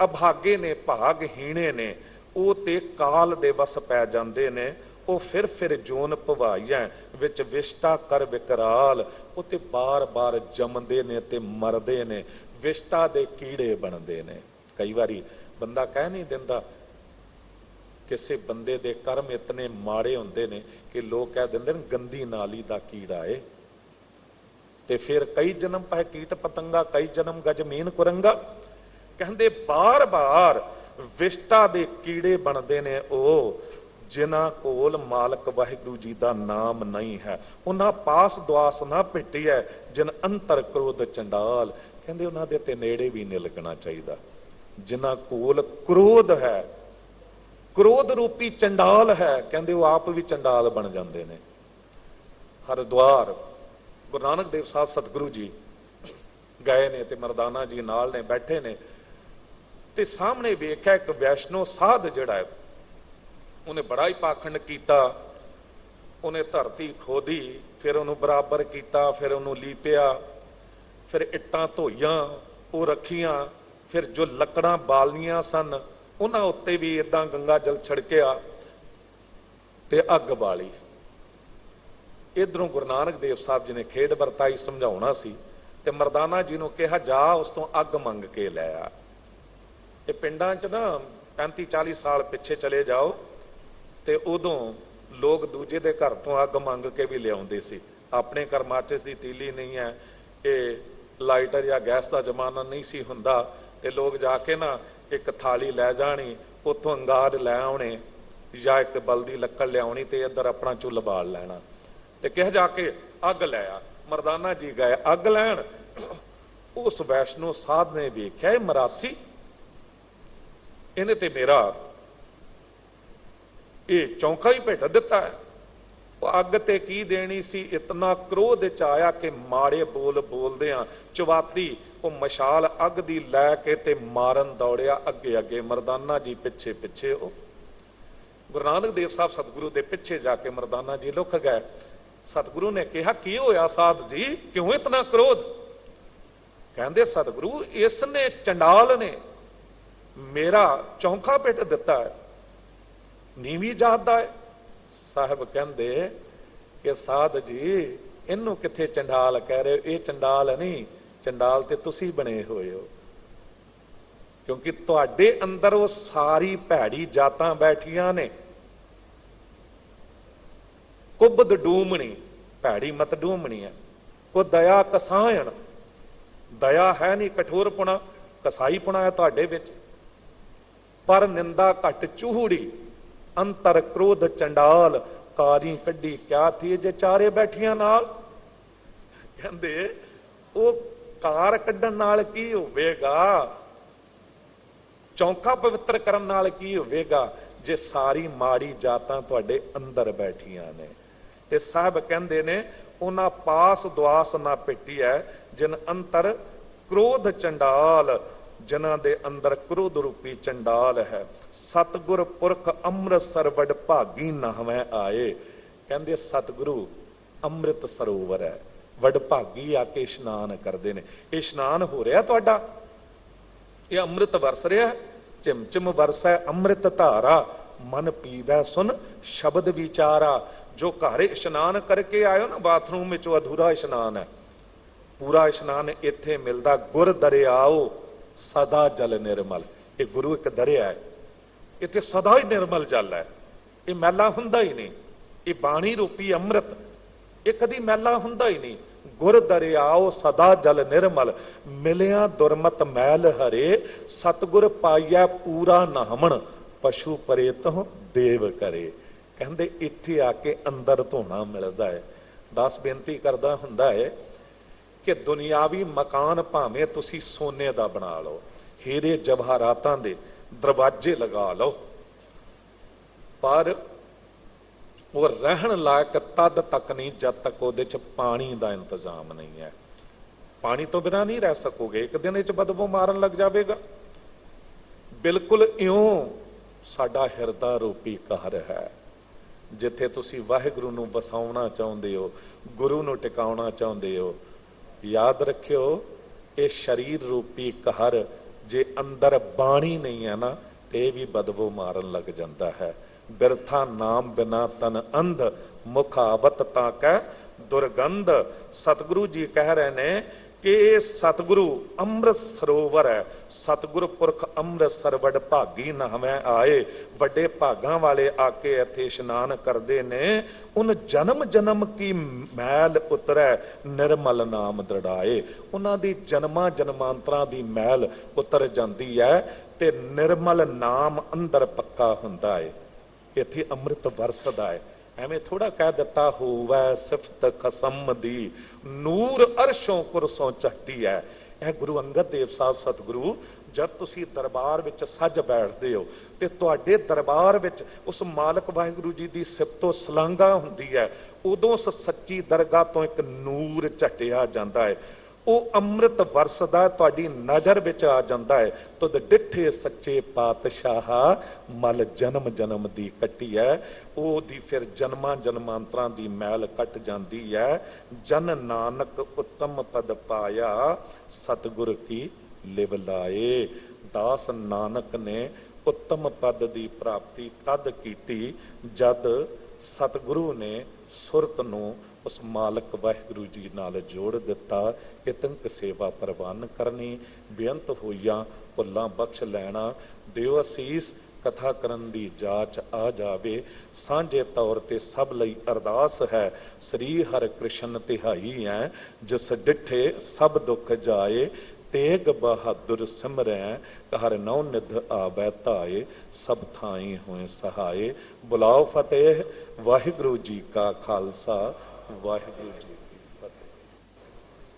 ਅਭਾਗੇ ਨੇ, ਭਾਗਹੀਣੇ ਨੇ, ਉਹ ਤੇ ਕਾਲ ਦੇ ਵਸ ਪੈ ਜਾਂਦੇ ਨੇ। ਉਹ ਫਿਰ ਜੋਨ ਭਵਾਈਆਂ ਵਿੱਚ ਵਿਸ਼ਟਾ ਕਰ ਵਿਕਰਾਲ। ਉਹ ਤੇ ਬਾਰ-ਬਾਰ ਜੰਮਦੇ ਨੇ ਤੇ ਮਰਦੇ ਨੇ, ਵਿਸ਼ਟਾ ਦੇ ਕੀੜੇ ਬਣਦੇ ਨੇ। ਕਈ ਵਾਰੀ ਬੰਦਾ ਕਹਿ ਨਹੀਂ ਦਿੰਦਾ, ਕਿਸੇ ਬੰਦੇ ਦੇ ਕਰਮ ਇਤਨੇ ਮਾੜੇ ਹੁੰਦੇ ਨੇ ਕਿ ਲੋਕ ਕਹਿ ਦਿੰਦੇ ਨੇ ਗੰਦੀ ਨਾਲੀ ਦਾ ਕੀੜਾ ਏ। ਤੇ ਫਿਰ ਕਈ ਜਨਮ ਪੈ ਕੀਟ ਪਤੰਗਾ, ਕਈ ਜਨਮ ਗਜਮੀਨ ਕੁਰੰਗਾ। कहते बार बार विष्टा दे कीड़े बनते ने ਉਹ जिन्हां कोल मालक वाहिगुरु जी दा नाम नहीं है। उन्हां पास दुआस ना पिटी है जिन अंतर क्रोध चंडाल। कहते उन्हां दे ते नेड़े भी नहीं लगना चाहिए। जिन्हां कोल क्रोध है, क्रोध रूपी चंडाल है, कहते वो आप भी चंडाल बन जाते हैं। हरिद्वार गुरु नानक देव साहब सतगुरु जी ਗਏ ਨੇ ਤੇ ਮਰਦਾਨਾ ਜੀ ਨਾਲ ਨੇ, ਬੈਠੇ ਨੇ, ਤੇ ਸਾਹਮਣੇ ਵੇਖਿਆ ਇੱਕ ਵੈਸ਼ਨੋ ਸਾਧ ਜਿਹੜਾ ਹੈ ਉਹਨੇ ਬੜਾ ਹੀ ਪਾਖੰਡ ਕੀਤਾ। ਉਹਨੇ ਧਰਤੀ ਖੋਦੀ, ਫਿਰ ਉਹਨੂੰ ਬਰਾਬਰ ਕੀਤਾ, ਫਿਰ ਉਹਨੂੰ ਲੀਪਿਆ, ਫਿਰ ਇੱਟਾਂ ਧੋਈਆਂ, ਉਹ ਰੱਖੀਆਂ, ਫਿਰ ਜੋ ਲੱਕੜਾਂ ਬਾਲਣੀਆਂ ਸਨ ਉਹਨਾਂ ਉੱਤੇ ਵੀ ਏਦਾਂ ਗੰਗਾ ਜਲ ਛਿੜਕਿਆ ਤੇ ਅੱਗ ਬਾਲੀ। ਇਧਰੋਂ ਗੁਰੂ ਨਾਨਕ ਦੇਵ ਸਾਹਿਬ ਜੀ ਨੇ ਖੇਡ ਵਰਤਾਈ, ਸਮਝਾਉਣਾ ਸੀ, ਤੇ ਮਰਦਾਨਾ ਜੀ ਨੂੰ ਕਿਹਾ ਜਾ ਉਸ ਤੋਂ ਅੱਗ ਮੰਗ ਕੇ ਲੈ ਆ। ਇਹ ਪਿੰਡਾਂ 'ਚ ਨਾ 35-40 ਸਾਲ ਪਿੱਛੇ ਚਲੇ ਜਾਓ ਤੇ ਉਦੋਂ ਲੋਕ ਦੂਜੇ ਦੇ ਘਰ ਤੋਂ ਅੱਗ ਮੰਗ ਕੇ ਵੀ ਲਿਆਉਂਦੇ ਸੀ। ਆਪਣੇ ਘਰ ਮਾਚਿਸ ਦੀ ਤੀਲੀ ਨਹੀਂ ਹੈ, ਇਹ ਲਾਈਟਰ ਜਾਂ ਗੈਸ ਦਾ ਜ਼ਮਾਨਾ ਨਹੀਂ ਸੀ ਹੁੰਦਾ, ਤੇ ਲੋਕ ਜਾ ਕੇ ਨਾ ਇੱਕ ਥਾਲੀ ਲੈ ਜਾਣੀ, ਉੱਥੋਂ ਅੰਗਾਰ ਲੈ ਆਉਣੇ ਜਾਂ ਇੱਕ ਬਲਦੀ ਲੱਕੜ ਲਿਆਉਣੀ ਤੇ ਇੱਧਰ ਆਪਣਾ ਚੁੱਲ੍ਹ ਬਾਲ ਲੈਣਾ ਤੇ ਕਿਹ ਜਾ ਕੇ ਅੱਗ ਲੈ ਆ। ਮਰਦਾਨਾ ਜੀ ਗਏ ਅੱਗ ਲੈਣ। ਉਸ ਵੈਸ਼ਨੋ ਸਾਧ ਨੇ ਵੇਖਿਆ ਇਹ ਮਰਾਸੀ, ਇਹਨੇ ਤੇ ਮੇਰਾ ਇਹ ਚੌਂਕਾ ਹੀ ਭੇਟ ਦਿੱਤਾ ਹੈ। ਉਹ ਅੱਗ ਤੇ ਕੀ ਦੇਣੀ ਸੀ, ਇਤਨਾ ਕ੍ਰੋਧ ਚ ਆਇਆ ਕਿ ਮਾੜੇ ਬੋਲ ਬੋਲਦਿਆਂ ਚਵਾਤੀ ਉਹ ਮਸ਼ਾਲ ਅੱਗ ਦੀ ਲੈ ਕੇ ਤੇ ਮਾਰਨ ਦੌੜਿਆ ਅੱਗੇ ਅੱਗੇ, ਮਰਦਾਨਾ ਜੀ ਪਿੱਛੇ ਪਿੱਛੇ। ਉਹ ਗੁਰੂ ਨਾਨਕ ਦੇਵ ਸਾਹਿਬ ਸਤਿਗੁਰੂ ਦੇ ਪਿੱਛੇ ਜਾ ਕੇ ਮਰਦਾਨਾ ਜੀ ਲੁਕ ਗਏ। ਸਤਿਗੁਰੂ ਨੇ ਕਿਹਾ ਕੀ ਹੋਇਆ ਸਾਧ ਜੀ, ਕਿਉਂ ਇਤਨਾ ਕ੍ਰੋਧ? ਕਹਿੰਦੇ ਸਤਿਗੁਰੂ ਇਸ ਨੇ ਚੰਡਾਲ ਨੇ ਮੇਰਾ ਚੌਂਕਾ ਭੇਟ ਦਿੱਤਾ ਹੈ, ਨੀਵੀਂ ਜਾਤ ਦਾ ਹੈ। ਸਾਹਿਬ ਕਹਿੰਦੇ ਕਿ ਸਾਧ ਜੀ ਇਹਨੂੰ ਕਿੱਥੇ ਚੰਡਾਲ ਕਹਿ ਰਹੇ ਹੋ, ਇਹ ਚੰਡਾਲ ਨਹੀਂ, ਚੰਡਾਲ ਤੇ ਤੁਸੀਂ ਬਣੇ ਹੋਏ ਹੋ, ਕਿਉਂਕਿ ਤੁਹਾਡੇ ਅੰਦਰ ਉਹ ਸਾਰੀ ਭੈੜੀ ਜਾਤਾਂ ਬੈਠੀਆਂ ਨੇ। ਕੁਬਦ ਡੂਮਣੀ, ਭੈੜੀ ਮਤ ਡੂਮਣੀ ਹੈ। ਕੋ ਦਇਆ ਕਸਾਇਣ, ਦਇਆ ਹੈ ਨਹੀਂ, ਕਠੋਰਪੁਣਾ ਕਸਾਈਪੁਣਾ ਹੈ ਤੁਹਾਡੇ ਵਿੱਚ। ਪਰ ਨਿੰਦਾ ਘਟ ਚੂਹੜੀ, ਅੰਤਰ ਕ੍ਰੋਧ ਚੰਡਾਲ, ਕਾਰੀ ਕੱਢੀ ਕਿਆ ਥੀ ਜੇ ਚਾਰੇ ਬੈਠੀਆਂ ਨਾਲ। ਕਹਿੰਦੇ ਉਹ ਕਾਰ ਕੱਢਣ ਨਾਲ ਕੀ ਹੋਵੇਗਾ, ਚੌਂਕਾ ਪਵਿੱਤਰ ਕਰਨ ਨਾਲ ਕੀ ਹੋਵੇਗਾ, ਜੇ ਸਾਰੀ ਮਾੜੀ ਜਾਤਾਂ ਤੁਹਾਡੇ ਅੰਦਰ ਬੈਠੀਆਂ ਨੇ। ਤੇ ਸਾਹਿਬ ਕਹਿੰਦੇ ਨੇ ਉਹਨਾਂ ਪਾਸ ਦੁਆਸ ਨਾ ਪਿੱਟੀ ਹੈ ਜਿਨ ਅੰਤਰ ਕ੍ਰੋਧ ਚੰਡਾਲ, ਜਿਨ੍ਹਾਂ ਦੇ ਅੰਦਰ ਕ੍ਰੋਧ ਰੂਪੀ ਚੰਡਾਲ ਹੈ। ਸਤਿਗੁਰ ਪੁਰਖ ਅੰਮ੍ਰਿਤਸਰ ਵਡ ਭਾਗੀ ਨਹਵੇਂ ਆਏ। ਕਹਿੰਦੇ ਸਤਿਗੁਰੂ ਅੰਮ੍ਰਿਤ ਸਰੋਵਰ ਹੈ, ਵਡ ਭਾਗੀ ਆ ਕੇ ਇਸ਼ਨਾਨ ਕਰਦੇ ਨੇ। ਇਹ ਇਸ਼ਨਾਨ ਹੋ ਰਿਹਾ ਤੁਹਾਡਾ, ਇਹ ਅੰਮ੍ਰਿਤ ਵਰਸ ਰਿਹਾ, ਝਿਮ ਝਿਮ ਵਰਸੈ ਅੰਮ੍ਰਿਤ ਧਾਰਾ, ਮਨ ਪੀਵੈ ਸੁਨ ਸ਼ਬਦ ਵਿਚਾਰਾ। ਜੋ ਘਰ ਇਸ਼ਨਾਨ ਕਰਕੇ ਆਇਓ ਨਾ, ਬਾਥਰੂਮ ਵਿੱਚ ਅਧੂਰਾ ਇਸ਼ਨਾਨ ਹੈ, ਪੂਰਾ ਇਸ਼ਨਾਨ ਇੱਥੇ ਮਿਲਦਾ। ਗੁਰ ਦਰਿਆਓ ਸਦਾ ਜਲ ਨਿਰਮਲ। ਇਹ ਗੁਰੂ ਇੱਕ ਦਰਿਆ ਹੈ, ਇੱਥੇ ਸਦਾ ਹੀ ਨਿਰਮਲ ਜਲ ਹੈ, ਇਹ ਮੈਲਾ ਹੁੰਦਾ ਹੀ ਨਹੀਂ। ਇਹ ਬਾਣੀ ਰੂਪੀ ਅੰਮ੍ਰਿਤ, ਇਹ ਕਦੀ ਮੈਲਾ ਹੁੰਦਾ ਹੀ ਨਹੀਂ। ਗੁਰ ਦਰਿਆਓ ਸਦਾ ਜਲ ਨਿਰਮਲ, ਮਿਲਿਆ ਦੁਰਮਤ ਮੈਲ ਹਰੇ, ਸਤਿਗੁਰ ਪਾਈਐ ਪੂਰਾ ਨਹਮਣ, ਪਸ਼ੂ ਪਰੇ ਤੋਂ ਦੇਵ ਕਰੇ। ਕਹਿੰਦੇ ਇੱਥੇ ਆ ਕੇ ਅੰਦਰ ਧੋਣਾ ਮਿਲਦਾ ਹੈ। ਦਾਸ ਬੇਨਤੀ ਕਰਦਾ ਹੁੰਦਾ ਹੈ ਕਿ ਦੁਨਿਆਵੀ ਮਕਾਨ ਭਾਵੇਂ ਤੁਸੀਂ ਸੋਨੇ ਦਾ ਬਣਾ ਲਓ, ਹੀਰੇ ਜਵਾਹਰਾਤਾਂ ਦੇ ਦਰਵਾਜ਼ੇ ਲਗਾ ਲਓ, ਪਰ ਉਹ ਰਹਿਣ ਲਾਇਕ ਤਦ ਤੱਕ ਨਹੀਂ ਜਦ ਤੱਕ ਉਹਦੇ ਚ ਪਾਣੀ ਦਾ ਇੰਤਜ਼ਾਮ ਨਹੀਂ ਹੈ। ਪਾਣੀ ਤੋਂ ਬਿਨਾਂ ਨਹੀਂ ਰਹਿ ਸਕੋਗੇ, ਇੱਕ ਦਿਨ ਵਿੱਚ ਬਦਬੂ ਮਾਰਨ ਲੱਗ ਜਾਵੇਗਾ। ਬਿਲਕੁਲ ਇਉਂ ਸਾਡਾ ਹਿਰਦਾ ਰੂਪੀ ਘਰ ਹੈ, ਜਿੱਥੇ ਤੁਸੀਂ ਵਾਹਿਗੁਰੂ ਨੂੰ ਵਸਾਉਣਾ ਚਾਹੁੰਦੇ ਹੋ, ਗੁਰੂ ਨੂੰ ਟਿਕਾਉਣਾ ਚਾਹੁੰਦੇ ਹੋ। ਯਾਦ ਰੱਖਿਓ ਇਹ ਸਰੀਰ ਰੂਪੀ ਘਰ ਜੇ ਅੰਦਰ ਬਾਣੀ ਨਹੀਂ ਹੈ ਨਾ ਤੇ ਇਹ ਵੀ ਬਦਬੂ ਮਾਰਨ ਲੱਗ ਜਾਂਦਾ ਹੈ। ਬਿਰਥਾ ਨਾਮ ਬਿਨਾ ਤਨ ਅੰਧ, ਮੁਖਾਵਤ ਤਾਂ ਕਹਿ ਦੁਰਗੰਧ। ਸਤਿਗੁਰੂ ਜੀ ਕਹਿ ਰਹੇ ਨੇ ਕਿ ਇਹ ਸਤਿਗੁਰੂ ਅੰਮ੍ਰਿਤ ਸਰੋਵਰ ਹੈ। ਸਤਿਗੁਰ ਪੁਰਖ ਅੰਮ੍ਰਿਤਸਰ ਵਡ ਭਾਗੀ ਨਹਵੇਂ ਆਏ। ਵੱਡੇ ਭਾਗਾਂ ਵਾਲੇ ਆ ਕੇ ਇੱਥੇ ਇਸ਼ਨਾਨ ਕਰਦੇ ਨੇ। ਉਨ ਜਨਮ ਜਨਮ ਕੀ ਮੈਲ ਉਤਰੈ, ਨਿਰਮਲ ਨਾਮ ਦ੍ਰਿੜਾਏ। ਉਹਨਾਂ ਦੀ ਜਨਮਾਂ ਜਨਮਾਂਤਰਾਂ ਦੀ ਮੈਲ ਉਤਰ ਜਾਂਦੀ ਹੈ ਤੇ ਨਿਰਮਲ ਨਾਮ ਅੰਦਰ ਪੱਕਾ ਹੁੰਦਾ ਹੈ। ਇੱਥੇ ਅੰਮ੍ਰਿਤ ਵਰਸਦਾ ਹੈ। ਐਵੇਂ ਥੋੜਾ ਕਹਿ ਦਿੱਤਾ ਹੋਵੈ ਸਿਫਤ ਖਸਮ ਦੀ, ਨੂਰ ਅਰਸ਼ੋਂ ਕੁਰਸੋਂ ਝੱਟੀ ਹੈ। ਇਹ ਗੁਰੂ ਅੰਗਦ ਦੇਵ ਸਾਹਿਬ ਸਤਿਗੁਰੂ ਜਦ ਤੁਸੀਂ ਦਰਬਾਰ ਵਿੱਚ ਸੱਜ ਬੈਠਦੇ ਹੋ ਤੇ ਤੁਹਾਡੇ ਦਰਬਾਰ ਵਿੱਚ ਉਸ ਮਾਲਕ ਵਾਹਿਗੁਰੂ ਜੀ ਦੀ ਸਿਫਤੋ ਸਲਾਘਾ ਹੁੰਦੀ ਹੈ, ਉਦੋਂ ਉਸ ਸੱਚੀ ਦਰਗਾਹ ਤੋਂ ਇੱਕ ਨੂਰ ਝਟਿਆ ਜਾਂਦਾ ਹੈ। ਉਹ ਅੰਮ੍ਰਿਤ ਵਰਸਦਾ ਤੁਹਾਡੀ ਨਜ਼ਰ ਵਿੱਚ ਆ ਜਾਂਦਾ ਹੈ। ਤੁਧ ਡਿੱਠੇ ਸੱਚੇ ਪਾਤਸ਼ਾਹ ਮਲ ਜਨਮ ਜਨਮ ਦੀ ਕੱਟੀ ਹੈ। ਉਹਦੀ ਫਿਰ ਜਨਮਾਂ ਜਨਮਾਂਤਰਾਂ ਦੀ ਮੈਲ ਕੱਟ ਜਾਂਦੀ ਹੈ। ਜਨ ਨਾਨਕ ਉੱਤਮ ਪਦ ਪਾਇਆ ਸਤਿਗੁਰ ਕੀ ਲਿਵ ਲਾਏ। ਦਾਸ ਨਾਨਕ ਨੇ ਉੱਤਮ ਪਦ ਦੀ ਪ੍ਰਾਪਤੀ ਤਦ ਕੀਤੀ ਜਦ ਸਤਿਗੁਰੂ ਨੇ ਸੁਰਤ ਨੂੰ ਉਸ ਮਾਲਕ ਵਾਹਿਗੁਰੂ ਜੀ ਨਾਲ ਜੋੜ ਦਿੱਤਾ। ਇਤੰਕ ਸੇਵਾ ਪ੍ਰਵਾਨ ਕਰਨੀ, ਬੇਅੰਤ ਹੋਈਆਂ ਭੁੱਲਾਂ ਬਖਸ਼ ਲੈਣਾ। ਦਿਓ ਅਸੀਸ ਕਥਾ ਕਰਨ ਦੀ ਜਾਚ ਆ ਜਾਵੇ। ਸਾਂਝੇ ਤੌਰ ਤੇ ਸਭ ਲਈ ਅਰਦਾਸ ਹੈ। ਸ੍ਰੀ ਹਰਿ ਕ੍ਰਿਸ਼ਨ ਤਿਹਾਈ ਹੈ ਜਿਸ ਡਿਠੇ ਸਭ ਦੁੱਖ ਜਾਏ। ਤੇਗ ਬਹਾਦਰ ਸਿਮਰੈ ਹਰ ਨਉ ਨਿਧ ਆਵੈ ਧਾਏ। ਸਭ ਥਾਈ ਹੋਏ ਸਹਾਏ। ਬੁਲਾਓ ਫਤਿਹ। ਵਾਹਿਗੁਰੂ ਜੀ ਕਾ ਖਾਲਸਾ, ਵਾਹਿਗੁਰੂ ਜੀ।